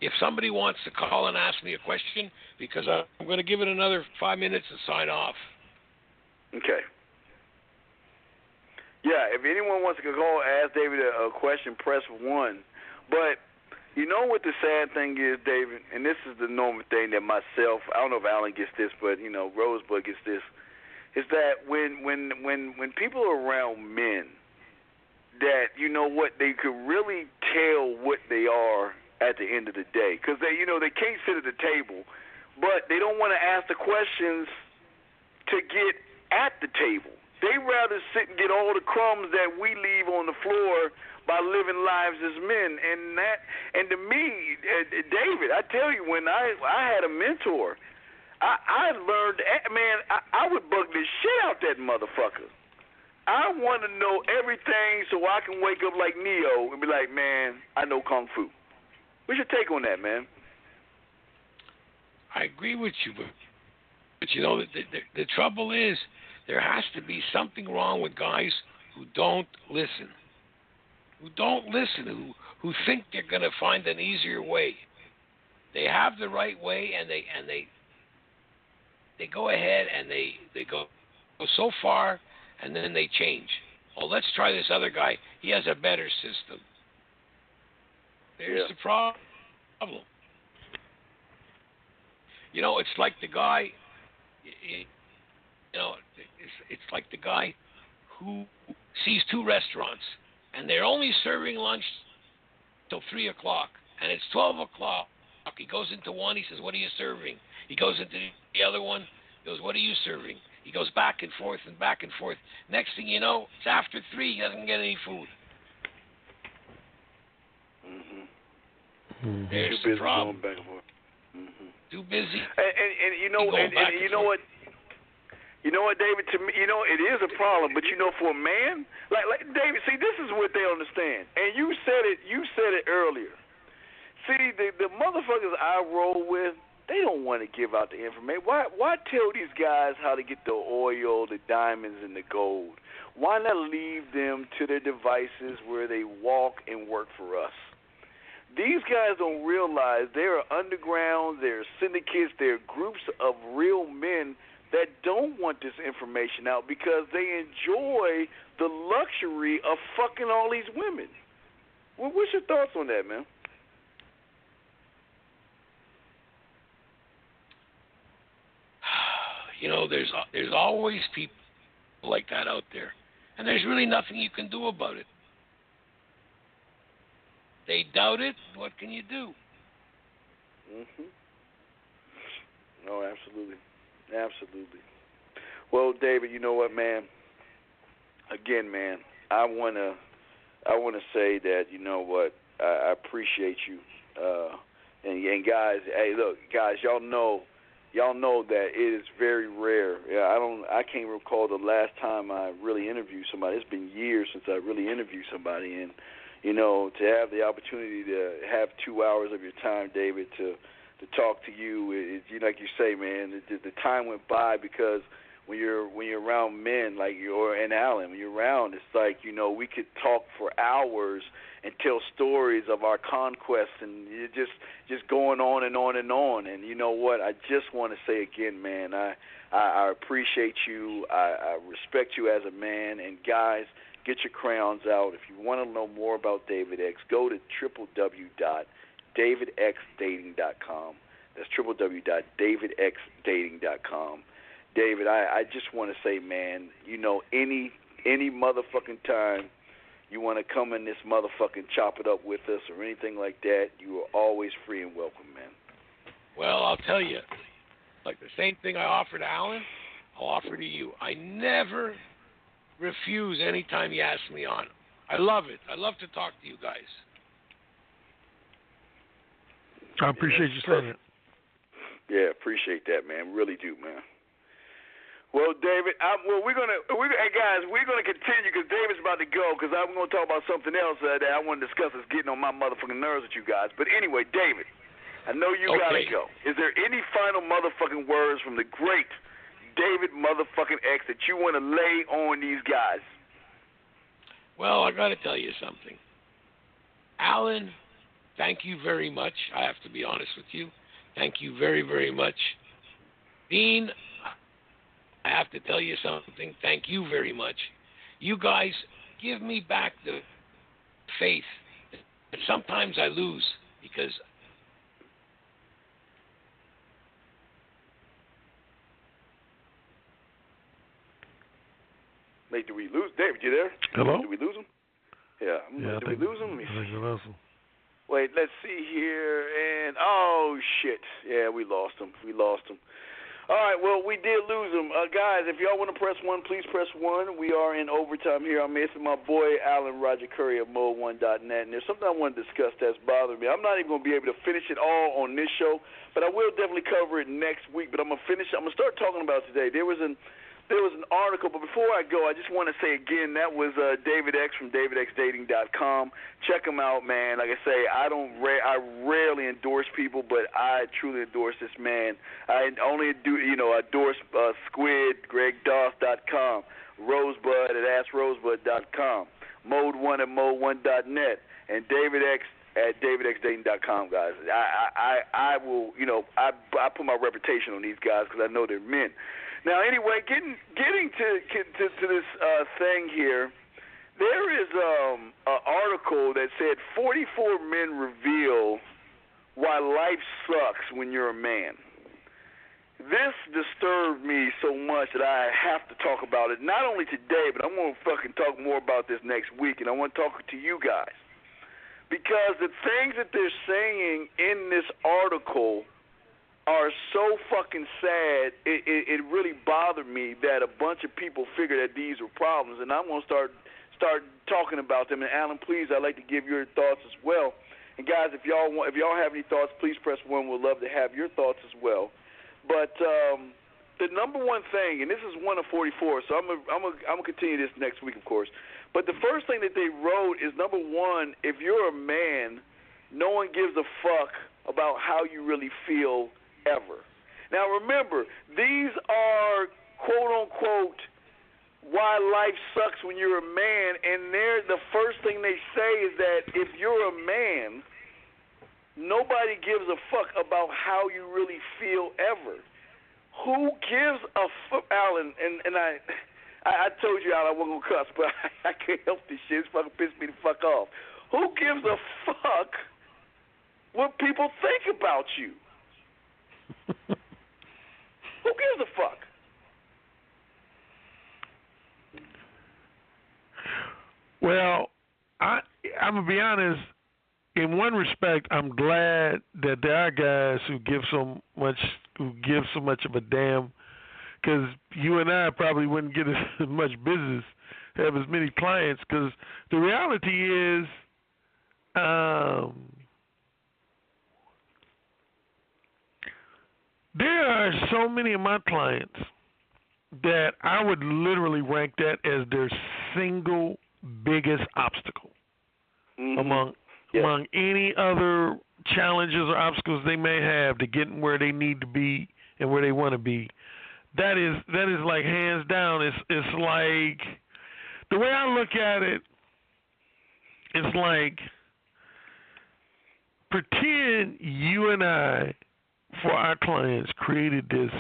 B: If somebody wants to call and ask me a question, because I'm going to give it another 5 minutes and sign off.
A: Okay. Yeah, if anyone wants to call, ask David a question, press 1. But you know what the sad thing is, David, and this is the normal thing that myself, I don't know if Alan gets this, but, you know, Rosebud gets this, is that when people are around men, that, you know what, they could really tell what they are at the end of the day. Because they can't sit at the table, but they don't want to ask the questions to get at the table. They rather sit and get all the crumbs that we leave on the floor by living lives as men. And to me, David, I tell you, when I had a mentor, I learned, man, I would bug the shit out that motherfucker. I want to know everything so I can wake up like Neo and be like, man, I know Kung Fu. What's your take on that, man?
B: I agree with you, but you know, the trouble is there has to be something wrong with guys who don't listen. Who think they're going to find an easier way. They have the right way, and they go ahead and they go so far, and then they change. Oh, let's try this other guy. He has a better system. There's the problem. You know, it's like the guy. You know, it's like the guy who sees 2 restaurants, and they're only serving lunch till 3 o'clock, and it's 12 o'clock. He goes into one, he says, what are you serving? He goes into the other one, he goes, what are you serving? He goes back and forth and back and forth. Next thing you know, it's after 3, he doesn't get any food.
A: Mm-hmm.
B: There's
A: Too busy
B: the problem.
A: going back and forth. Mm-hmm.
B: Too busy.
A: And you know, and you know what? You know what, David? To me, you know, it is a problem. But you know, for a man, like David, see, this is what they understand. And you said it earlier. See, the motherfuckers I roll with, they don't want to give out the information. Why tell these guys how to get the oil, the diamonds, and the gold? Why not leave them to their devices where they walk and work for us? These guys don't realize there are underground, there are syndicates, there are groups of real men that don't want this information out because they enjoy the luxury of fucking all these women. Well, what's your thoughts on that, man?
B: You know, there's always people like that out there, and there's really nothing you can do about it. They doubt it. What can you do?
A: No, absolutely. Well, David, you know what, man? Again, man, I wanna say that, you know what, I appreciate you. And guys, hey, look, guys, y'all know that it is very rare. I can't recall the last time I really interviewed somebody. It's been years since I really interviewed somebody, and you know, to have the opportunity to have 2 hours of your time, David, to talk to you, like you say, man, the time went by because when you're around men like you and Alan, when you're around, it's like, you know, we could talk for hours and tell stories of our conquests, and it just going on and on and on. And you know what? I just want to say again, man, I appreciate you. I respect you as a man. And guys, get your crowns out. If you want to know more about David X, go to www.davidxdating.com. That's www.davidxdating.com. David, I just want to say, man, you know, any motherfucking time you want to come in this motherfucking chop it up with us or anything like that, you are always free and welcome, man.
B: Well, I'll tell you, like the same thing I offered Alan, I'll offer to you. I never refuse any time you ask me on. I love it. I love to talk to you guys.
C: I appreciate you saying it.
A: Yeah, appreciate that, man. Really do, man. Well, David, hey guys, we're gonna continue because David's about to go because I'm gonna talk about something else that I want to discuss that's getting on my motherfucking nerves with you guys. But anyway, David, I know you gotta go. Is there any final motherfucking words from the great David motherfucking X that you want to lay on these guys?
B: Well, I gotta tell you something, Alan. Thank you very much. I have to be honest with you. Thank you very, very much, Dean. I have to tell you something. Thank you very much. You guys give me back the faith. But sometimes I lose because
A: Wait, did we lose David? You there?
C: Hello?
A: Did we lose him? Yeah. Did we lose him?
C: I think we lost him.
A: Wait, let's see here. And oh shit, yeah, we lost him. All right, well, we did lose him. Guys, if y'all want to press 1, please press 1. We are in overtime here. I'm missing my boy, Alan Roger Curry of Mode1.net, and there's something I want to discuss that's bothering me. I'm not even going to be able to finish it all on this show, but I will definitely cover it next week. But I'm going to start talking about it today. There was an article, but before I go, I just want to say again, that was David X from DavidXDating.com. Check him out, man. Like I say, I rarely endorse people, but I truly endorse this man. I only endorse Squid, GregDoss.com, Rosebud at AskRosebud.com, Mode1 at Mode1.net, and David X at DavidXDating.com, guys. I will, I put my reputation on these guys because I know they're men. Now, anyway, getting to this thing here, there is an article that said 44 men reveal why life sucks when you're a man. This disturbed me so much that I have to talk about it, not only today, but I'm going to fucking talk more about this next week, and I want to talk to you guys. Because the things that they're saying in this article are so fucking sad. It really bothered me that a bunch of people figure that these are problems, and I'm gonna start talking about them. And Alan, please, I'd like to give your thoughts as well. And guys, if y'all have any thoughts, please press 1. We'd love to have your thoughts as well. But the number one thing, and this is one of 44, so I'm gonna continue this next week, of course. But the first thing that they wrote is, number one, if you're a man, no one gives a fuck about how you really feel ever. Now remember, these are quote unquote why life sucks when you're a man, and the first thing they say is that if you're a man, nobody gives a fuck about how you really feel ever. Who gives a fuck, Alan? And I told you, Alan, I wasn't gonna cuss, but I can't help this shit. It's fucking pissed me the fuck off. Who gives a fuck what people think about you? Who gives a fuck?
C: Well, I'm gonna be honest. In one respect, I'm glad that there are guys who give so much of a damn, because you and I probably wouldn't get as much business, have as many clients, because the reality is, there are so many of my clients that I would literally rank that as their single biggest obstacle among any other challenges or obstacles they may have to getting where they need to be and where they want to be. That is like hands down. It's like, the way I look at it, it's like, pretend you and I, for our clients, created this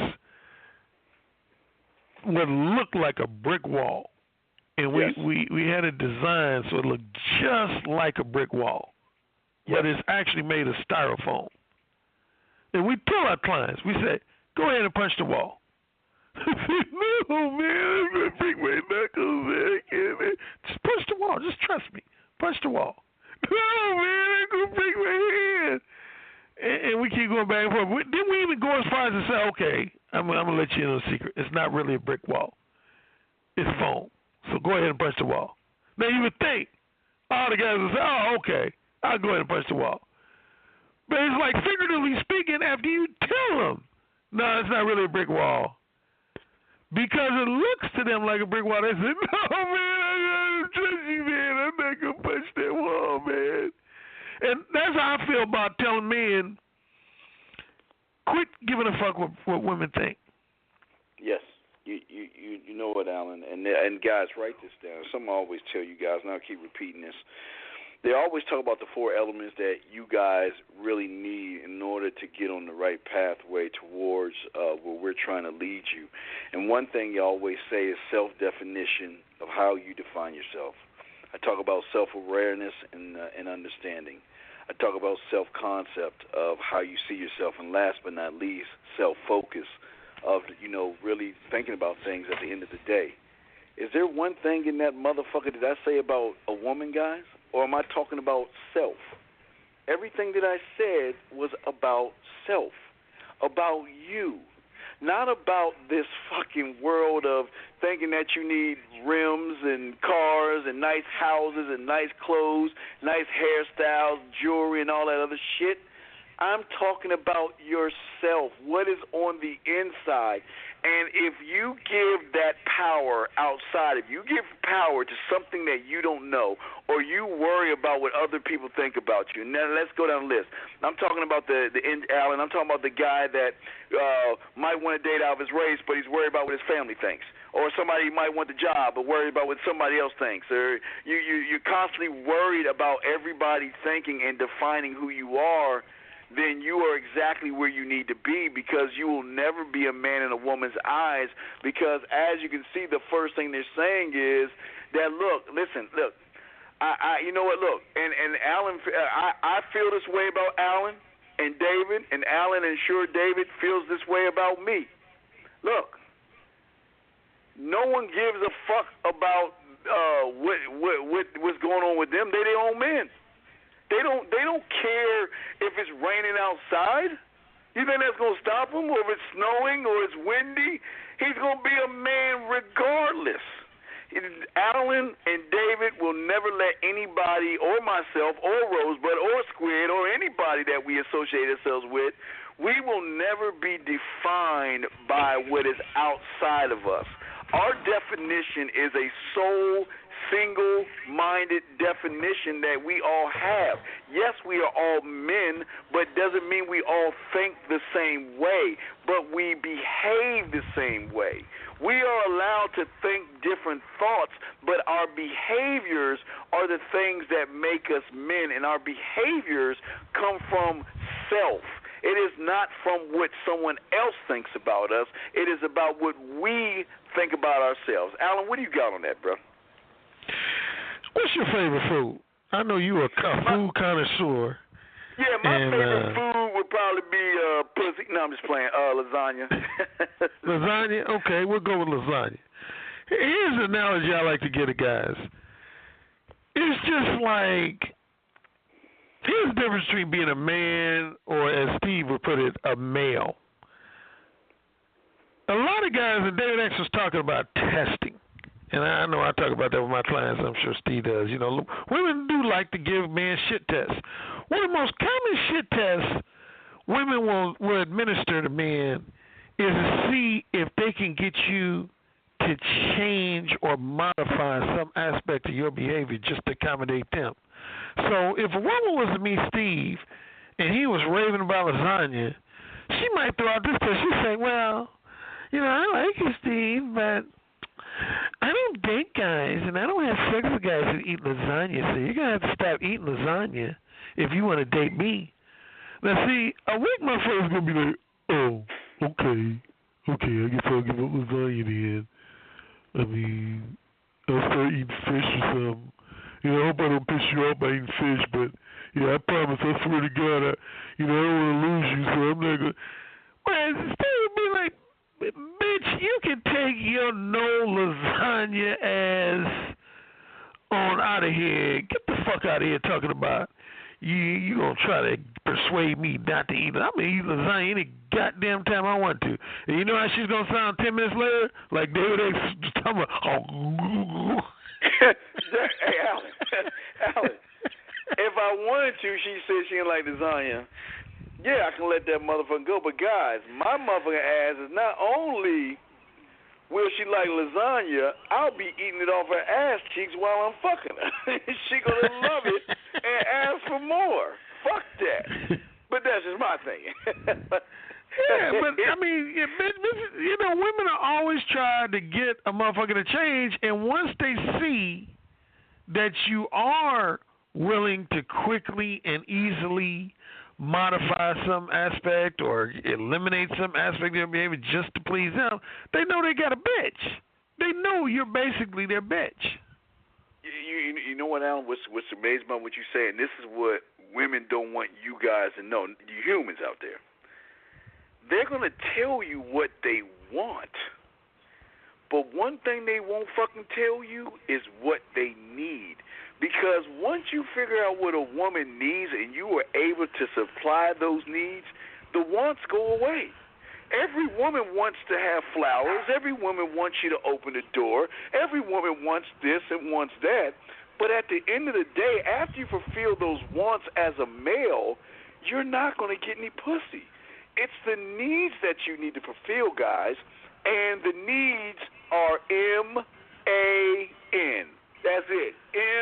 C: what looked like a brick wall, and we had it designed so it looked just like a brick wall, but it's actually made of styrofoam. And we tell our clients, we say, go ahead and punch the wall. No, man, I'm going to break my knuckles, man. Just punch the wall. Just trust me. Punch the wall. No, man, I'm going to break my hand. And we keep going back and forth. Then we even go as far as to say, okay, I'm gonna let you in on a secret. It's not really a brick wall. It's foam. So go ahead and punch the wall. Now you would think all the guys would say, "Oh, okay, I'll go ahead and punch the wall." But it's like figuratively speaking, after you tell them, no, it's not really a brick wall. Because it looks to them like a brick wall. They say, no, man, I don't trust you, man. I'm not going to punch that wall, man. And that's how I feel about telling men, quit giving a fuck what women think.
A: Yes. You know what, Alan? And guys, write this down. Something I always tell you guys, and I'll keep repeating this. They always talk about the 4 elements that you guys really need in order to get on the right pathway towards where we're trying to lead you. And one thing you always say is self-definition of how you define yourself. I talk about self-awareness and understanding. I talk about self-concept of how you see yourself. And last but not least, self-focus of, really thinking about things at the end of the day. Is there one thing in that motherfucker that I say about a woman, guys? Or am I talking about self? Everything that I said was about self, about you, not about this fucking world of thinking that you need rims and cars and nice houses and nice clothes, nice hairstyles, jewelry, and all that other shit. I'm talking about yourself, what is on the inside. And if you give that power outside, if you give power to something that you don't know, or you worry about what other people think about you, now let's go down the list. I'm talking about Alan, I'm talking about the guy that might want to date out of his race, but he's worried about what his family thinks. Or somebody might want the job, but worried about what somebody else thinks. Or you're constantly worried about everybody thinking and defining who you are. Then you are exactly where you need to be, because you will never be a man in a woman's eyes, because as you can see, the first thing they're saying is that, look, you know what, look, and Alan, I feel this way about Alan and David, and Alan and sure David feels this way about me. Look, no one gives a fuck about what's going on with them. They're their own men. They don't care if it's raining outside. You think that's going to stop him? Or if it's snowing or it's windy? He's going to be a man regardless. Alan and David will never let anybody, or myself, or Rosebud, or Squid, or anybody that we associate ourselves with, we will never be defined by what is outside of us. Our definition is a soul single-minded definition that we all have. Yes, we are all men, but doesn't mean we all think the same way, but we behave the same way. We are allowed to think different thoughts, but our behaviors are the things that make us men, and our behaviors come from self. It is not from what someone else thinks about us. It is about what we think about ourselves. Alan, what do you got on that, bro?
C: What's your favorite food? I know you are a food connoisseur.
A: Yeah, my favorite food would probably be pussy. No, I'm just playing. Lasagna.
C: Lasagna? Okay, we'll go with lasagna. Here's the analogy I like to give to guys. It's just like, here's the difference between being a man, or as Steve would put it, a male. A lot of guys, and David X was talking about testing. And I know I talk about that with my clients. I'm sure Steve does. Women do like to give men shit tests. One of the most common shit tests women will administer to men is to see if they can get you to change or modify some aspect of your behavior just to accommodate them. So if a woman was to meet Steve and he was raving about lasagna, she might throw out this test. She'd say, well, I like you, Steve, but I don't date guys, and I don't have sex with guys who eat lasagna, so you're going to have to stop eating lasagna if you want to date me. Now, see, a week my friend's going to be like, oh, okay, I guess I'll give up lasagna then. I mean, I'll start eating fish or something. I hope I don't piss you off by eating fish, but, I promise, I swear to God, I don't want to lose you, so I'm not going to. Well, Steve would be like, bitch, you can take your no lasagna ass on out of here. Get the fuck out of here talking about you gonna try to persuade me not to eat it. I'm gonna eat lasagna any goddamn time I want to. And you know how she's going to sound 10 minutes later? Like David X. talking about,
A: Hey, Alan, if I wanted to, she said she didn't like lasagna. Yeah, I can let that motherfucker go. But, guys, my motherfucking ass is not only will she like lasagna, I'll be eating it off her ass cheeks while I'm fucking her. She going to love it and ask for more. Fuck that. But that's just my thing.
C: Yeah, but I mean, you know, women are always trying to get a motherfucker to change, and once they see that you are willing to quickly and easily modify some aspect or eliminate some aspect of their behavior just to please them, they know they got a bitch. They know you're basically their bitch.
A: You know what, Alan? What's amazing about what you say, and this is what women don't want you guys to know, you humans out there. They're going to tell you what they want. But one thing they won't fucking tell you is what they need. Because once you figure out what a woman needs and you are able to supply those needs, the wants go away. Every woman wants to have flowers. Every woman wants you to open the door. Every woman wants this and wants that. But at the end of the day, after you fulfill those wants as a male, you're not going to get any pussy. It's the needs that you need to fulfill, guys, and the needs are M-A-N. That's it,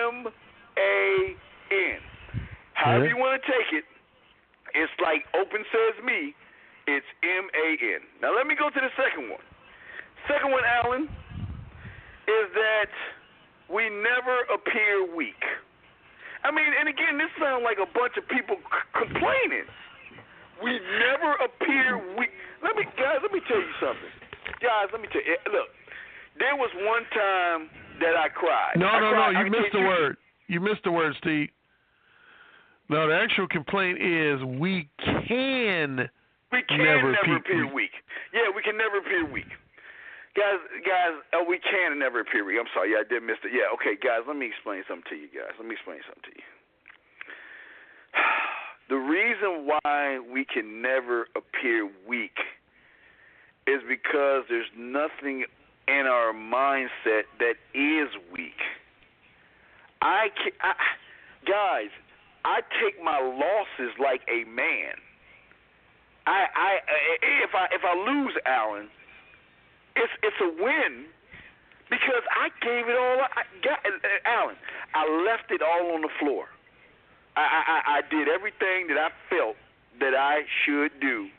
A: M-A-N. However you want to take it, it's like open sesame, it's M-A-N. Now let me go to the second one. Second one, Alan, is that we never appear weak. I mean, and again, this sounds like a bunch of people complaining. We never appear weak. Let me tell you something. Guys, let me tell you. Look, there was one time that I cried.
C: No, you missed the word. You missed the word, Steve. No, the actual complaint is we can never appear
A: weak. Yeah, we can never appear weak. Guys, we can never appear weak. I'm sorry, I did miss it. Yeah, okay, guys, let me explain something to you, guys. The reason why we can never appear weak is because there's nothing in our mindset that is weak. Guys, I take my losses like a man. If I lose, Alan, it's a win because I gave it all up. Alan, I left it all on the floor. I did everything that I felt that I should do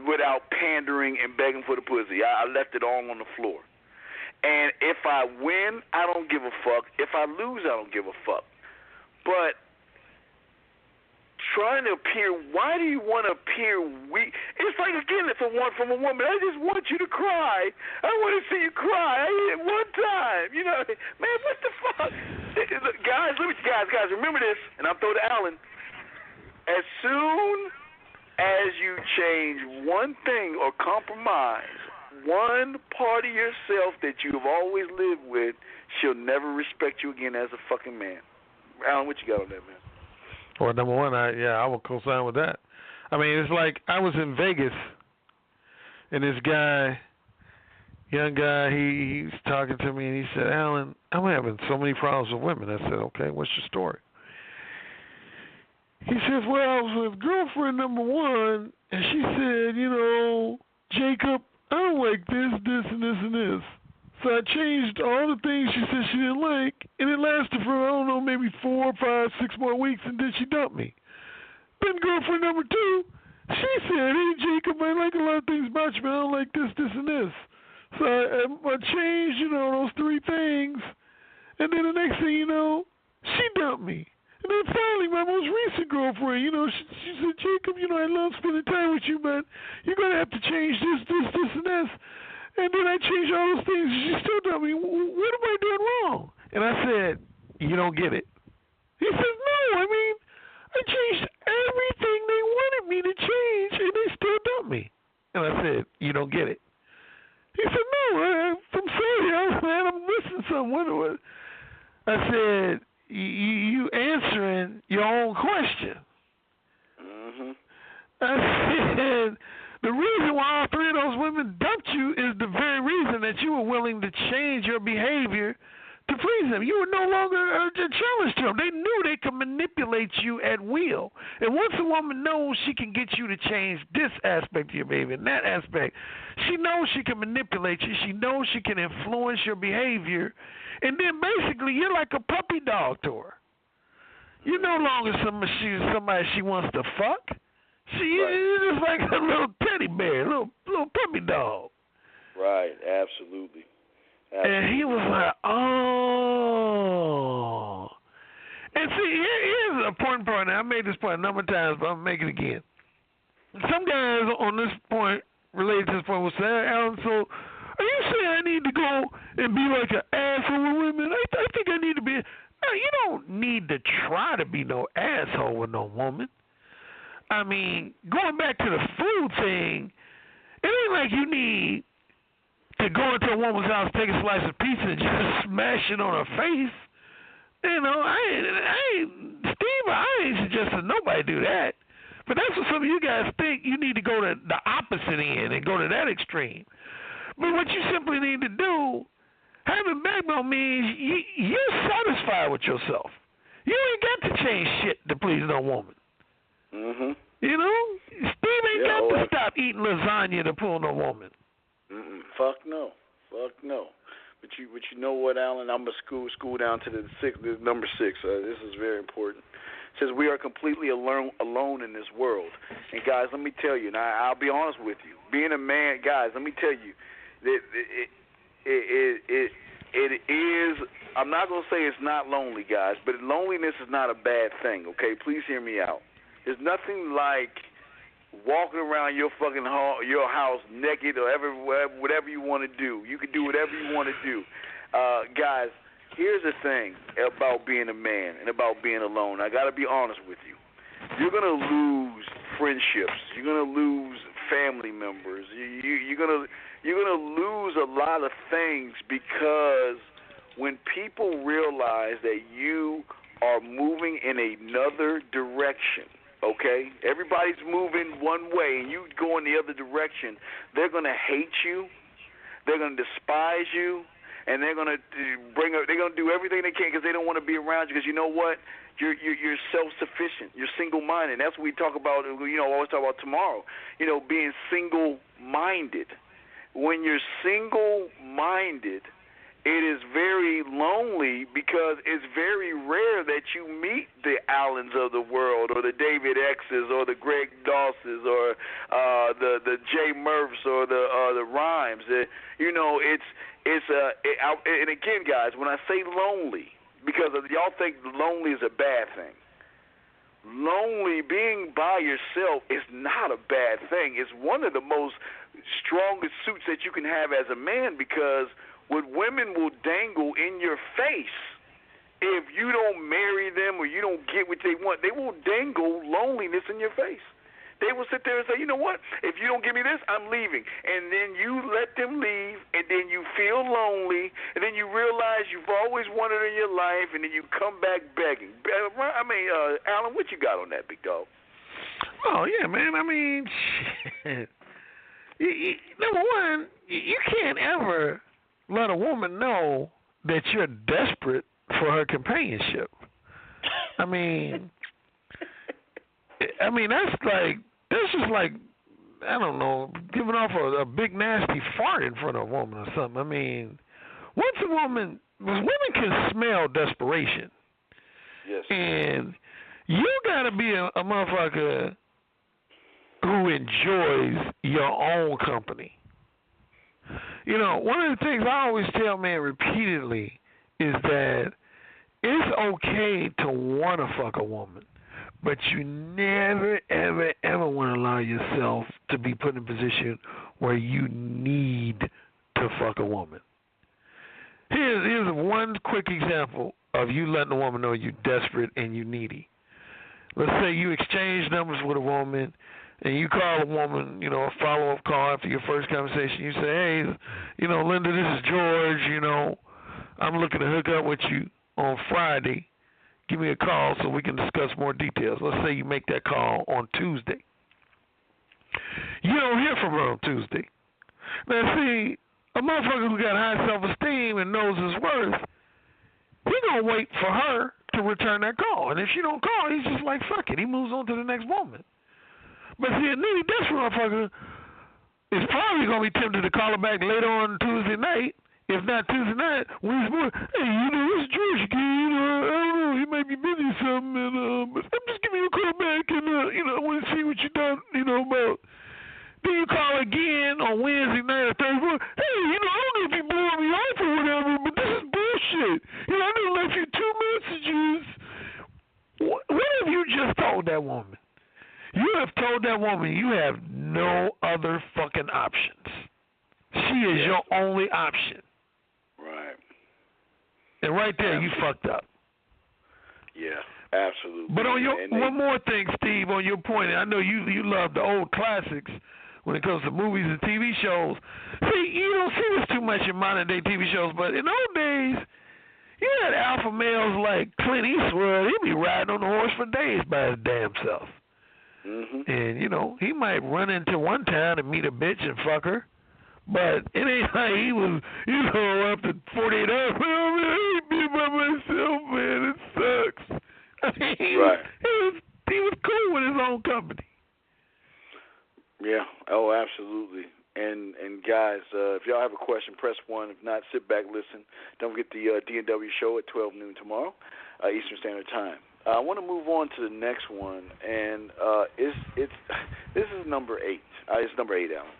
A: without pandering and begging for the pussy. I left it all on the floor. And if I win, I don't give a fuck. If I lose, I don't give a fuck. But trying to appear, why do you want to appear weak? It's like, again, it's a want from a woman. I just want you to cry. I want to see you cry. I did it one time. You know, man, what the fuck? Look, guys, remember this, and I'll throw to Alan. As soon as you change one thing or compromise one part of yourself that you've always lived with, she'll never respect you again as a fucking man. Alan, what you got on that, man?
C: Well, number one, I will co-sign with that. I mean, it's like I was in Vegas, and this guy, young guy, he's talking to me, and he said, Alan, I'm having so many problems with women. I said, okay, what's your story? He says, well, I was with girlfriend number one, and she said, you know, Jacob, I don't like this, and this, and this. So I changed all the things she said she didn't like, and it lasted for, I don't know, maybe 4, 5, 6 more weeks, and then she dumped me. Then girlfriend number two, she said, hey, Jacob, I like a lot of things about you, but I don't like this, and this. So I changed, you know, those 3 things, and then the next thing you know, she dumped me. And then finally, my most recent girlfriend, you know, she said, Jacob, you know, I love spending time with you, but you're going to have to change this, and this. And then I changed all those things, and she still told me, what am I doing wrong? And I said, you don't get it. He says, no, I mean, I changed everything they wanted me to change, and they still dumped me. And I said, you don't get it. He said, no, I'm sorry, man, I'm missing something. What? I said, you answering your own question.
A: Mm-hmm.
C: I said, The reason why all three of those women dumped you is the very reason that you were willing to change your behavior to please them. You were no longer a challenge to them. They knew they could manipulate you at will. And once a woman knows she can get you to change this aspect of your behavior and that aspect, she knows she can manipulate you. She knows she can influence your behavior. And then basically you're like a puppy dog to her. You're no longer somebody she wants to fuck. You're just like a little teddy bear, little puppy dog.
A: Right, absolutely.
C: And he was like, oh. And see, here's the important part. Now, I made this point a number of times, but I'm going to make it again. Some guys on this point, related to this point, will say, Alan, so are you saying I need to go and be like an asshole with women? I think I need to be. No, you don't need to try to be no asshole with no woman. I mean, going back to the food thing, it ain't like you need to go into a woman's house, take a slice of pizza, and just smash it on her face. You know, Steve, I ain't suggesting nobody do that. But that's what some of you guys think. You need to go to the opposite end and go to that extreme. But what you simply need to do, having backbone means you're satisfied with yourself. You ain't got to change shit to please no woman.
A: Mhm.
C: You know, Steve ain't got to stop eating lasagna to pull no woman.
A: Fuck no. But you know what, Alan? I'm gonna school down to the number 6. This is very important. It says we are completely alone in this world. And guys, let me tell you, and I'll be honest with you. Being a man, guys, let me tell you, that it is. I'm not gonna say it's not lonely, guys, but loneliness is not a bad thing. Okay, please hear me out. There's nothing like walking around your fucking your house naked or whatever you want to do. You can do whatever you want to do. Guys, here's the thing about being a man and about being alone. I got to be honest with you. You're going to lose friendships. You're going to lose family members. You're going to lose a lot of things because when people realize that you are moving in another direction, okay? Everybody's moving one way, and you go in the other direction. They're going to hate you. They're going to despise you, and they're going to do everything they can because they don't want to be around you. Because you know what? You're self-sufficient. You're single-minded. That's what we talk about. Always talk about tomorrow. Being single-minded. When you're single-minded, it is very lonely because it's very rare that you meet the Allens of the world or the David X's or the Greg Dawsons or the Jay Murphs or the Rhymes. And again, guys, when I say lonely, because y'all think lonely is a bad thing. Lonely, being by yourself is not a bad thing. It's one of the most strongest suits that you can have as a man because what women will dangle in your face if you don't marry them or you don't get what they want. They will dangle loneliness in your face. They will sit there and say, you know what, if you don't give me this, I'm leaving. And then you let them leave, and then you feel lonely, and then you realize you've always wanted in your life, and then you come back begging. I mean, Alan, what you got on that, big dog?
C: Oh, yeah, man. I mean, shit. Number one, you can't ever let a woman know that you're desperate for her companionship. I mean, that's just like, I don't know, giving off a big nasty fart in front of a woman or something. I mean, women can smell desperation.
A: Yes.
C: And you gotta be a motherfucker who enjoys your own company. One of the things I always tell men repeatedly is that it's okay to want to fuck a woman, but you never, ever, ever want to allow yourself to be put in a position where you need to fuck a woman. Here's one quick example of you letting a woman know you're desperate and you needy. Let's say you exchange numbers with a woman, and you call a woman, a follow-up call after your first conversation. You say, hey, Linda, this is George. I'm looking to hook up with you on Friday. Give me a call so we can discuss more details. Let's say you make that call on Tuesday. You don't hear from her on Tuesday. Now, see, a motherfucker who got high self-esteem and knows his worth, he gonna wait for her to return that call. And if she don't call, he's just like, fuck it. He moves on to the next woman. But see, a nitty this motherfucker is probably gonna be tempted to call her back later on Tuesday night. If not Tuesday night, Wednesday morning. Hey, it's George again. I don't know, he may be busy or something, and but I'm just giving you a call back, and I want to see what you done, about. Then you call again on Wednesday night or Thursday morning. Hey, I don't know if you blowing me off or whatever, but this is bullshit. I done left you 2 messages. What have you just told that woman? You have told that woman you have no other fucking options. She is your only option.
A: Right.
C: And right there, you fucked up.
A: Yeah, absolutely.
C: But on one more thing, Steve, on your point, I know you love the old classics when it comes to movies and TV shows. See, you don't see this too much in modern-day TV shows, but in old days, you had alpha males like Clint Eastwood. He'd be riding on the horse for days by his damn self.
A: Mm-hmm.
C: And, he might run into one town and meet a bitch and fuck her. But it ain't like he was, after 48 hours, man, I ain't been by myself, man. It sucks. I mean, he was cool with his own company.
A: Yeah. Oh, absolutely. And guys, if y'all have a question, press 1. If not, sit back, listen. Don't forget the D&W show at 12 noon tomorrow, Eastern Standard Time. I want to move on to the next one, and this is number 8. It's number 8, Alan.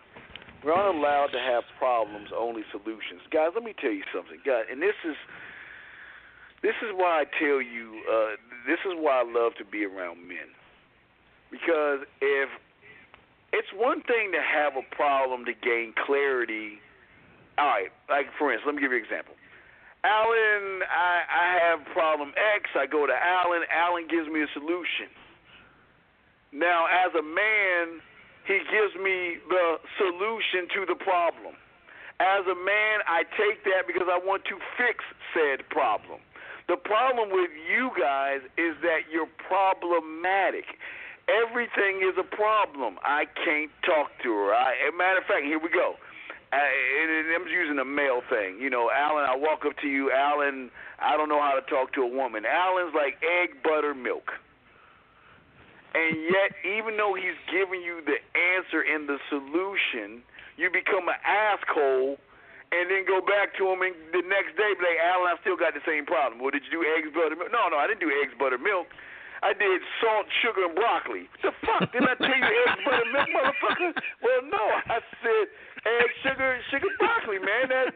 A: We're not allowed to have problems, only solutions. Guys, let me tell you something. Guys, and this is why I tell you, this is why I love to be around men. Because if it's one thing to have a problem to gain clarity. All right, like for instance, let me give you an example. Alan, I have problem X. I go to Alan. Alan gives me a solution. Now, as a man, he gives me the solution to the problem. As a man, I take that because I want to fix said problem. The problem with you guys is that you're problematic. Everything is a problem. I can't talk to her. As a matter of fact, here we go. I'm using a male thing. Alan, I walk up to you. Alan, I don't know how to talk to a woman. Alan's like egg, butter, milk. And yet, even though he's giving you the answer and the solution, you become an asshole and then go back to him and the next day be like, Alan, I still got the same problem. Well, did you do eggs, butter, milk? No, I didn't do eggs, butter, milk. I did salt, sugar, and broccoli. What the fuck? Didn't I tell you eggs, butter, milk, motherfucker? Well, no, I said eggs, sugar, broccoli, man. And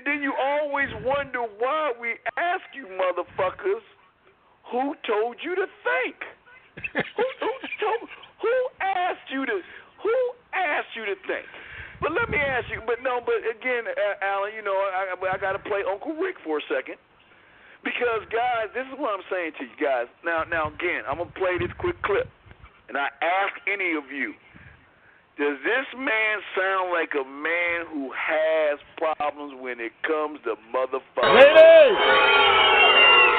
A: then you always wonder why we ask you motherfuckers, who told you to think? Who asked you to think? But let me ask you, but again, Alan, I got to play Uncle Rick for a second. Because, guys, this is what I'm saying to you guys. Now, again, I'm going to play this quick clip. And I ask any of you, does this man sound like a man who has problems when it comes to motherfuckers?
D: Ladies!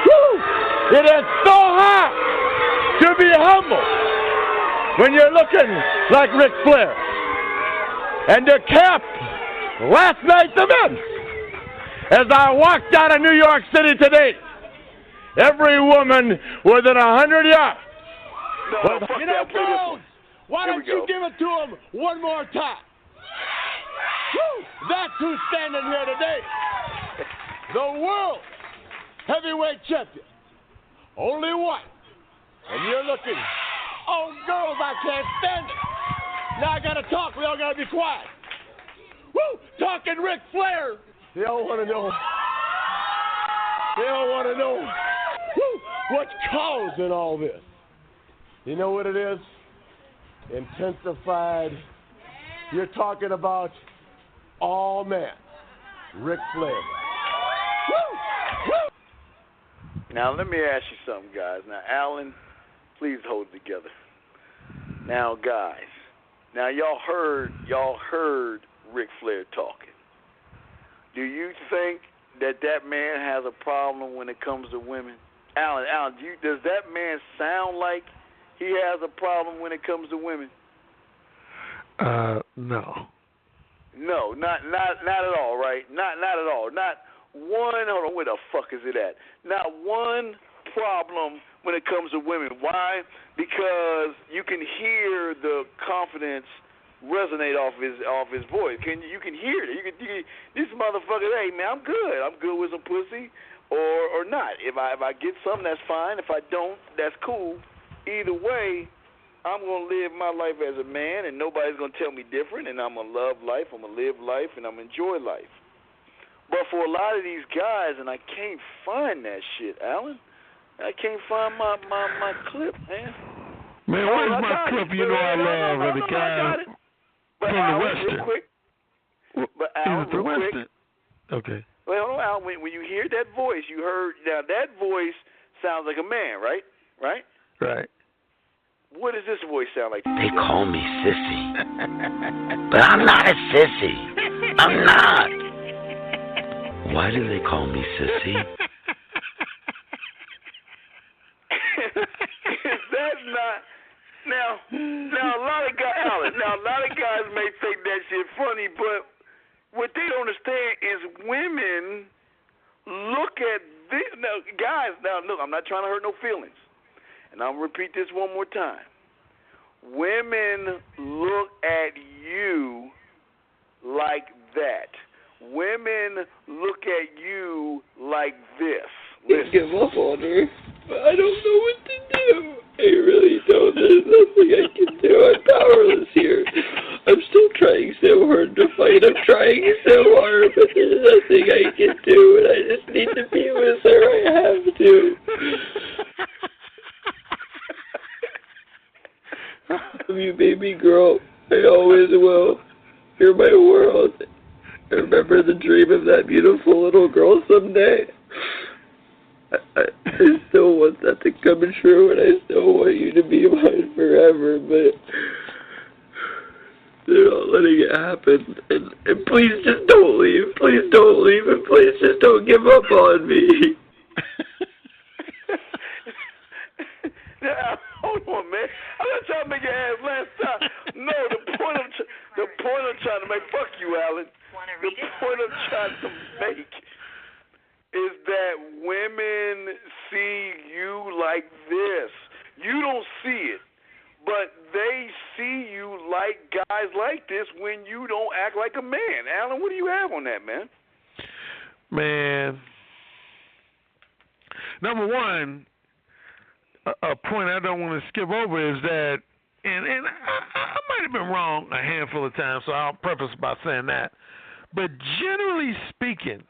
D: Woo! It is so hard to be humble when you're looking like Ric Flair. And to cap last night's event, as I walked out of New York City today, every woman within 100 yards. Jones, why don't you give it to him one more time? Woo! That's who's standing here today. The world heavyweight champion. Only one. And you're looking, oh, girls, I can't stand it. Now I got to talk. We all got to be quiet. Woo! Talking Ric Flair. They all want to know. What's causing all this. You know what it is? Intensified. You're talking about all men. Ric Flair.
A: Now, let me ask you something, guys. Now, Alan, please hold it together. Now, guys. Now, y'all heard Ric Flair talking. Do you think that man has a problem when it comes to women? Alan, does that man sound like he has a problem when it comes to women?
C: No.
A: No, not at all, right? Not at all. Not one. Hold on, where the fuck is it at? Not one problem when it comes to women. Why? Because you can hear the confidence resonate off his voice. You can hear it. You can this motherfucker. Hey man, I'm good with some pussy, or not. If I get something, that's fine. If I don't, that's cool. Either way, I'm going to live my life as a man, and nobody's going to tell me different, and I'm going to love life, I'm going to live life, and I'm going to enjoy life. But for a lot of these guys, and I can't find that shit, Alan. I can't find my clip, man.
C: Man, where's my clip? You know I love of the guy
A: from
C: the Western.
A: Real quick. But Alan, real quick.
C: Okay.
A: Well, hold on, Alan. When you hear that voice, you heard, now that voice sounds like a man, right? Right?
C: Right.
A: What does this voice sound like?
E: They call me sissy. But I'm not a sissy. I'm not. Why do they call me sissy?
A: Is that not... Now a lot of guys, Alan, a lot of guys may think that shit funny, but what they don't understand is women look at this. Now, guys, look, I'm not trying to hurt no feelings. And I'll repeat this one more time. Women look at you like that. Women look at you like this.
F: Listen. Give up on her, but I don't know what to do. I really don't. There's nothing I can do. I'm powerless here. I'm still trying so hard to fight. I'm trying so hard, but there's nothing I can do, and I just need to be with her. I have to. Love you, baby girl. I always will. You're my world. I remember the dream of that beautiful little girl someday. I still want that to come true, and I still want you to be mine forever, but they're not letting it happen. And please just don't leave. Please don't leave, and please just don't give up on me.
A: Now, hold on, man. I'm not trying to make your ass last time. No, the point I'm trying to make, fuck you, Alan. The point I'm trying to make is that women see you like this. You don't see it, but they see you like guys like this when you don't act like a man. Alan, what do you have on that, man?
C: Man, number one, a point I don't want to skip over is that, and I might have been wrong a handful of times, so I'll preface by saying that, but generally speaking,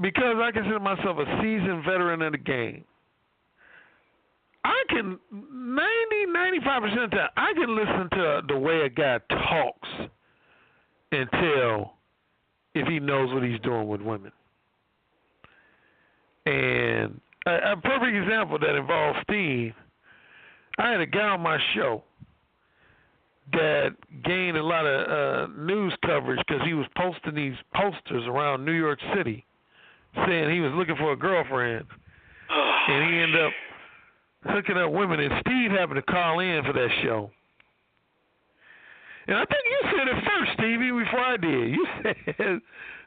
C: because I consider myself a seasoned veteran of the game, I can 95% of the time, I can listen to the way a guy talks and tell if he knows what he's doing with women. And a perfect example that involves Steve, I had a guy on my show that gained a lot of news coverage because he was posting these posters around New York City saying he was looking for a girlfriend, and he ended up hooking up women, and Steve happened to call in for that show. And I think you said it first, Stevie, before I did. You said,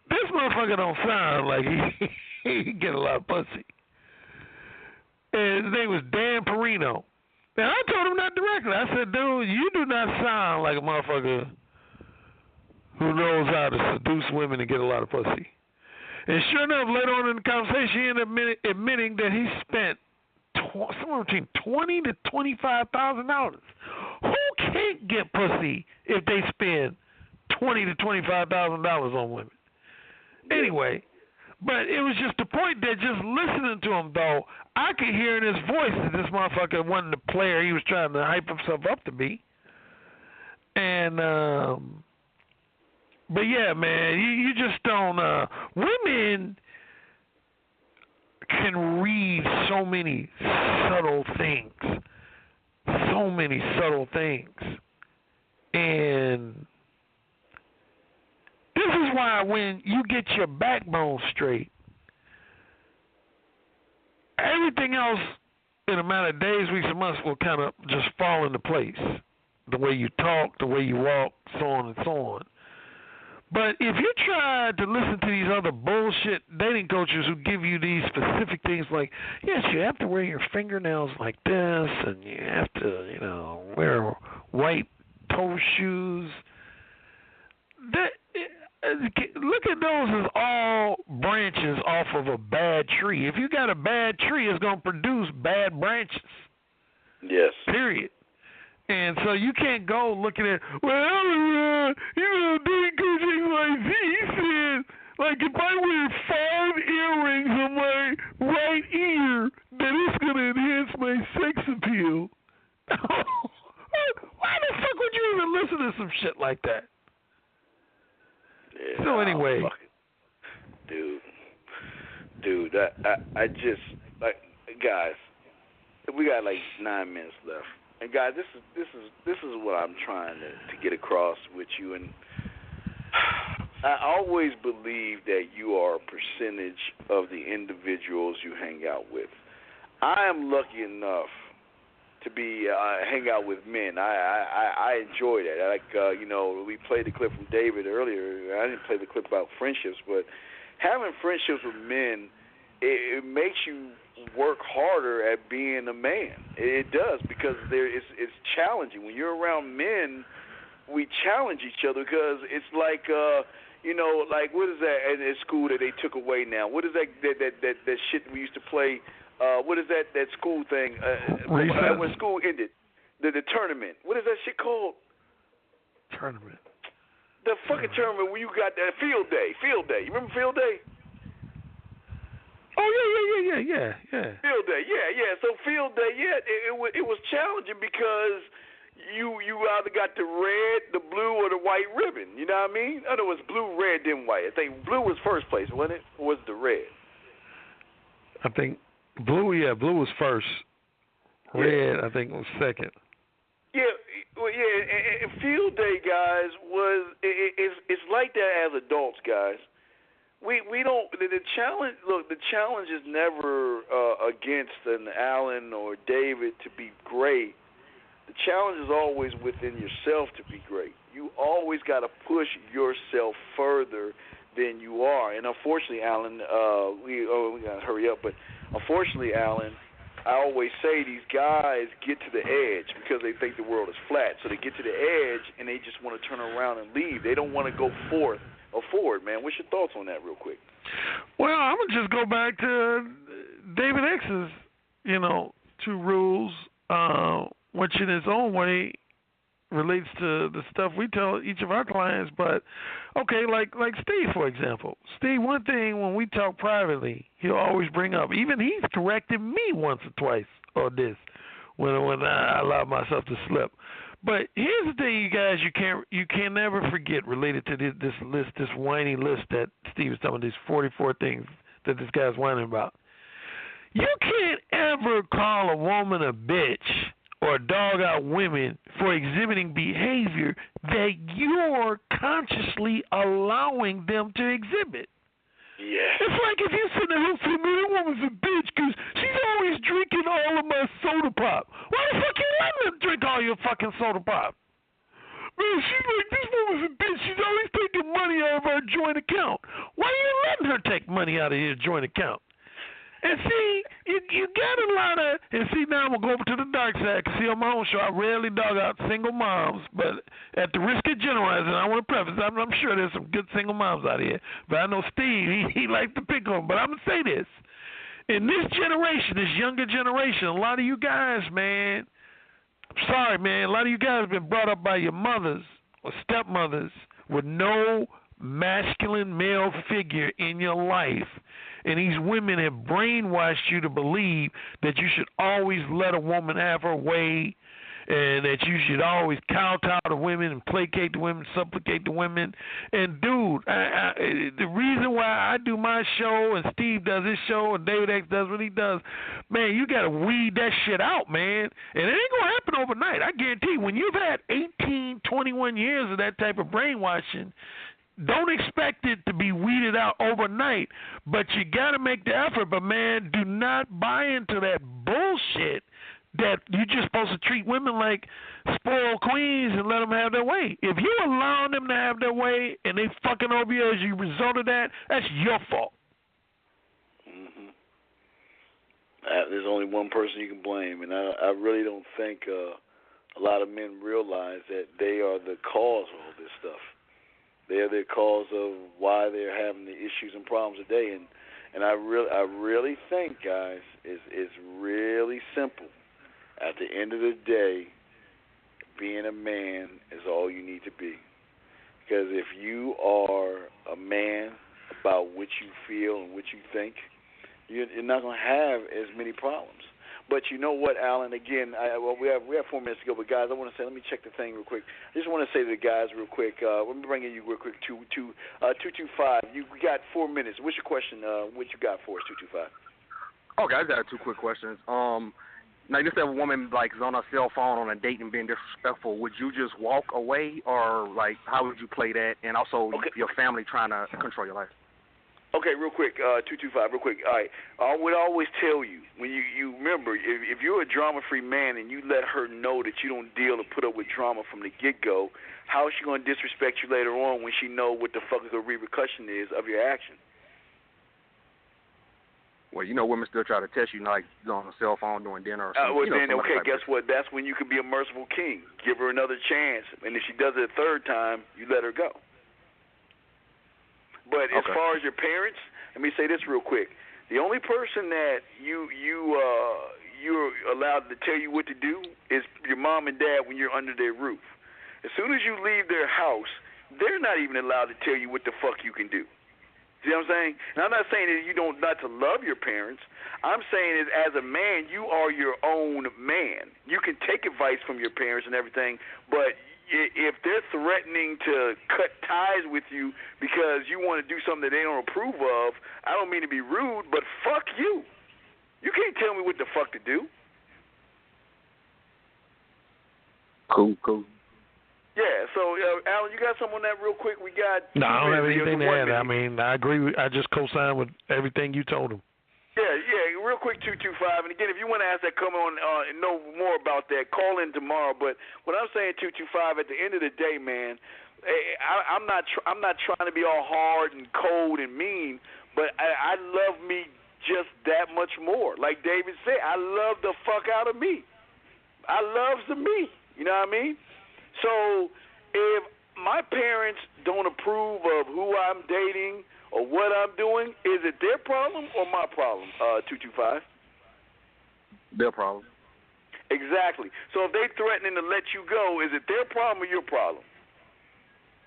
C: this motherfucker don't sound like he get a lot of pussy. And his name was Dan Perino. And I told him that directly. I said, dude, you do not sound like a motherfucker who knows how to seduce women and get a lot of pussy. And sure enough, later on in the conversation, he ended up admitting that he spent somewhere between $20,000 to $25,000. Who can't get pussy if they spend $20,000 to $25,000 on women? Anyway, but it was just the point that just listening to him, though, I could hear in his voice that this motherfucker wasn't the player he was trying to hype himself up to be. And but yeah, man, you just don't. Women can read so many subtle things, and this is why when you get your backbone straight, everything else in a matter of days, weeks, and months will kind of just fall into place. The way you talk, the way you walk, so on and so on. But if you try to listen to these other bullshit dating coaches who give you these specific things like, yes, you have to wear your fingernails like this, and you have to, wear white toe shoes. Look at those as all branches off of a bad tree. If you got a bad tree, it's going to produce bad branches.
A: Yes.
C: Period. And so you can't go looking at, dating coach XYZ said, like, if I wear 5 earrings on my right ear, then it's going to enhance my sex appeal. Why the fuck would you even listen to some shit like that?
A: Yeah,
C: so anyway.
A: Dude, I just, like, guys, we got like 9 minutes left. And guys, this is what I'm trying to get across with you. And I always believe that you are a percentage of the individuals you hang out with. I am lucky enough to be hang out with men. I enjoy that. Like we played the clip from David earlier. I didn't play the clip about friendships, but having friendships with men, it makes you work harder at being a man. It does, because it's challenging. When you're around men, we challenge each other, because it's like like, what is that in school that they took away now? What is that shit we used to play? What is that school thing when school ended? The tournament. What is that shit called?
C: Tournament.
A: The fucking tournament when you got that field day. You remember field day?
C: Oh yeah.
A: Field day, yeah. So field day, it was challenging, because you either got the red, the blue, or the white ribbon. You know what I mean? I know it was blue, red, then white. I think blue was first place, wasn't it? Or was it the red?
C: I think blue was first. Red, I think, was second.
A: Yeah, well, and field day, guys, it's like that as adults, guys. We don't, the challenge. Look, the challenge is never against an Alan or David to be great. The challenge is always within yourself to be great. You always got to push yourself further than you are. And unfortunately, Alan, we got to hurry up. But unfortunately, Alan, I always say these guys get to the edge because they think the world is flat. So they get to the edge and they just want to turn around and leave. They don't want to go forward, man. What's your thoughts on that real quick?
C: Well, I'm going to just go back to David X's, 2 rules, which in its own way relates to the stuff we tell each of our clients. But, okay, like Steve, for example. Steve, one thing when we talk privately, he'll always bring up, even he's corrected me once or twice on this when I allow myself to slip. But here's the thing, you guys, you can never forget related to this list, this whiny list that Steve was talking about, these 44 things that this guy's whining about. You can't ever call a woman a bitch or dog out women for exhibiting behavior that you're consciously allowing them to exhibit.
A: Yeah.
C: It's like if you sit there and say, man, that woman's a bitch because she's always drinking all of my soda pop. Why the fuck you letting her drink all your fucking soda pop? Man, she's like, this woman's a bitch. She's always taking money out of our joint account. Why are you letting her take money out of your joint account? And see, you got a lot of, and see, now I'm going to go over to the dark side. See, on my own show, I rarely dog out single moms, but at the risk of generalizing, I want to preface, I'm sure there's some good single moms out here, but I know Steve, he likes to pick on them. But I'm going to say this. In this generation, this younger generation, a lot of you guys, man, I'm sorry, man, a lot of you guys have been brought up by your mothers or stepmothers with no masculine male figure in your life. And these women have brainwashed you to believe that you should always let a woman have her way and that you should always kowtow to women and placate the women, supplicate the women. And, dude, the reason why I do my show and Steve does his show and David X does what he does, man, you got to weed that shit out, man. And it ain't going to happen overnight. I guarantee you, when you've had 18, 21 years of that type of brainwashing, don't expect it to be weeded out overnight, but you got to make the effort. But, man, do not buy into that bullshit that you're just supposed to treat women like spoiled queens and let them have their way. If you allow them to have their way and they fucking over you as a result of that, that's your fault.
A: Mm-hmm. There's only one person you can blame, and I really don't think a lot of men realize that they are the cause of all this stuff. They are the cause of why they're having the issues and problems today. And I really think, guys, it's really simple. At the end of the day, being a man is all you need to be. Because if you are a man about what you feel and what you think, you're not going to have as many problems. But you know what, Alan? Again, we have 4 minutes to go. But guys, I want to say, let me check the thing real quick. I just want to say to the guys real quick. Let me bring in you real quick. 225. You got 4 minutes. What's your question? What you got for us? 225.
G: Okay, I got 2 quick questions. Now, just if a woman is on her cell phone on a date and being disrespectful, would you just walk away, or how would you play that? And also, your family trying to control your life.
A: Okay, real quick, 225, real quick. All right, I would always tell you, when you remember, if you're a drama-free man and you let her know that you don't deal or put up with drama from the get-go, how is she going to disrespect you later on when she know what the fuck the repercussion is of your action?
G: Well, women still try to test you, on a cell phone during dinner or something.
A: Guess what? That's when you can be a merciful king. Give her another chance, and if she does it a third time, you let her go. But as far as your parents, let me say this real quick. The only person that you're allowed to tell you what to do is your mom and dad when you're under their roof. As soon as you leave their house, they're not even allowed to tell you what the fuck you can do. See what I'm saying? And I'm not saying that you don't not to love your parents. I'm saying is as a man, you are your own man. You can take advice from your parents and everything, but if they're threatening to cut ties with you because you want to do something that they don't approve of, I don't mean to be rude, but fuck you. You can't tell me what the fuck to do.
G: Cool.
A: Yeah, so, Alan, you got something on that real quick? We got...
C: No, I don't have anything to add. I mean, I agree. I just co-sign with everything you told him.
A: Yeah, real quick, 225. And again, if you want to ask that, come on and know more about that, call in tomorrow. But what I'm saying, 225, at the end of the day, man, I'm not trying to be all hard and cold and mean, but I love me just that much more. Like David said, I love the fuck out of me. I loves the me. You know what I mean? So if my parents don't approve of who I'm dating or what I'm doing, is it their problem or my problem, 225?
G: Their problem.
A: Exactly. So if they're threatening to let you go, is it their problem or your problem?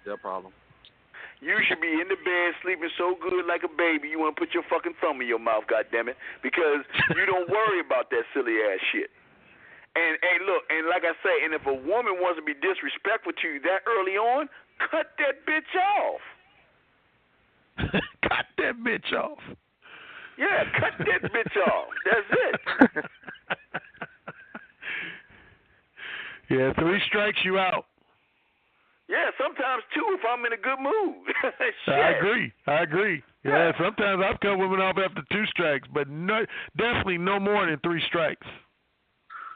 G: Their problem.
A: You should be in the bed sleeping so good like a baby you want to put your fucking thumb in your mouth, goddammit, because you don't worry about that silly ass shit. And look, and like I say, and if a woman wants to be disrespectful to you that early on, cut that bitch off.
C: Cut that bitch off.
A: Yeah, cut that bitch off. That's it.
C: Yeah, 3 strikes you out.
A: Yeah, sometimes 2 if I'm in a good mood.
C: I agree. Yeah, sometimes I've cut women off after 2 strikes, but definitely no more than 3 strikes.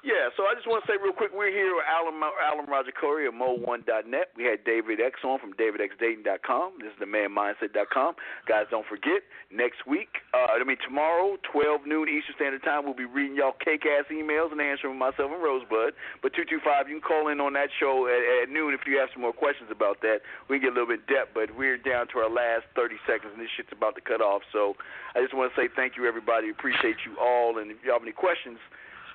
A: Yeah, so I just want to say real quick, we're here with Alan Roger Corey of Mo1.net. We had David X on from DavidXDating.com. This is TheManMindset.com. Guys, don't forget, next week, tomorrow, 12 noon Eastern Standard Time, we'll be reading y'all cake-ass emails and answering myself and Rosebud. But 225, you can call in on that show at noon if you have some more questions about that. We can get a little bit in depth, but we're down to our last 30 seconds, and this shit's about to cut off. So I just want to say thank you, everybody. Appreciate you all, and if you have any questions,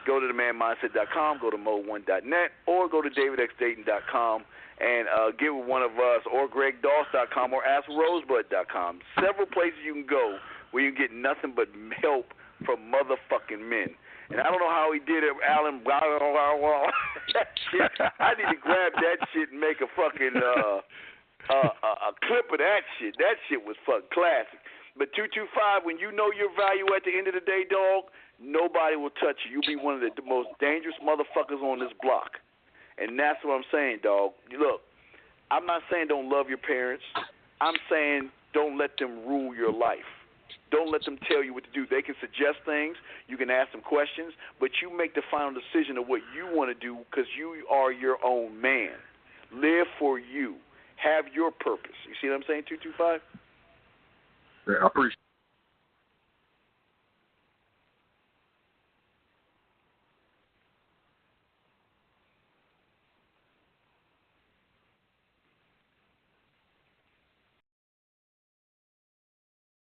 A: go to TheManMindset.com, go to Mo1.net, or go to DavidXDating.com and get with one of us, or GregDoss.com, or AskRosebud.com. Several places you can go where you get nothing but help from motherfucking men. And I don't know how he did it, Alan. That shit, I need to grab that shit and make a fucking a clip of that shit. That shit was fucking classic. But 225, when you know your value at the end of the day, dog, nobody will touch you. You'll be one of the most dangerous motherfuckers on this block. And that's what I'm saying, dog. Look, I'm not saying don't love your parents. I'm saying don't let them rule your life. Don't let them tell you what to do. They can suggest things. You can ask them questions, but you make the final decision of what you want to do because you are your own man. Live for you. Have your purpose. You see what I'm saying, 225?
G: Yeah, I appreciate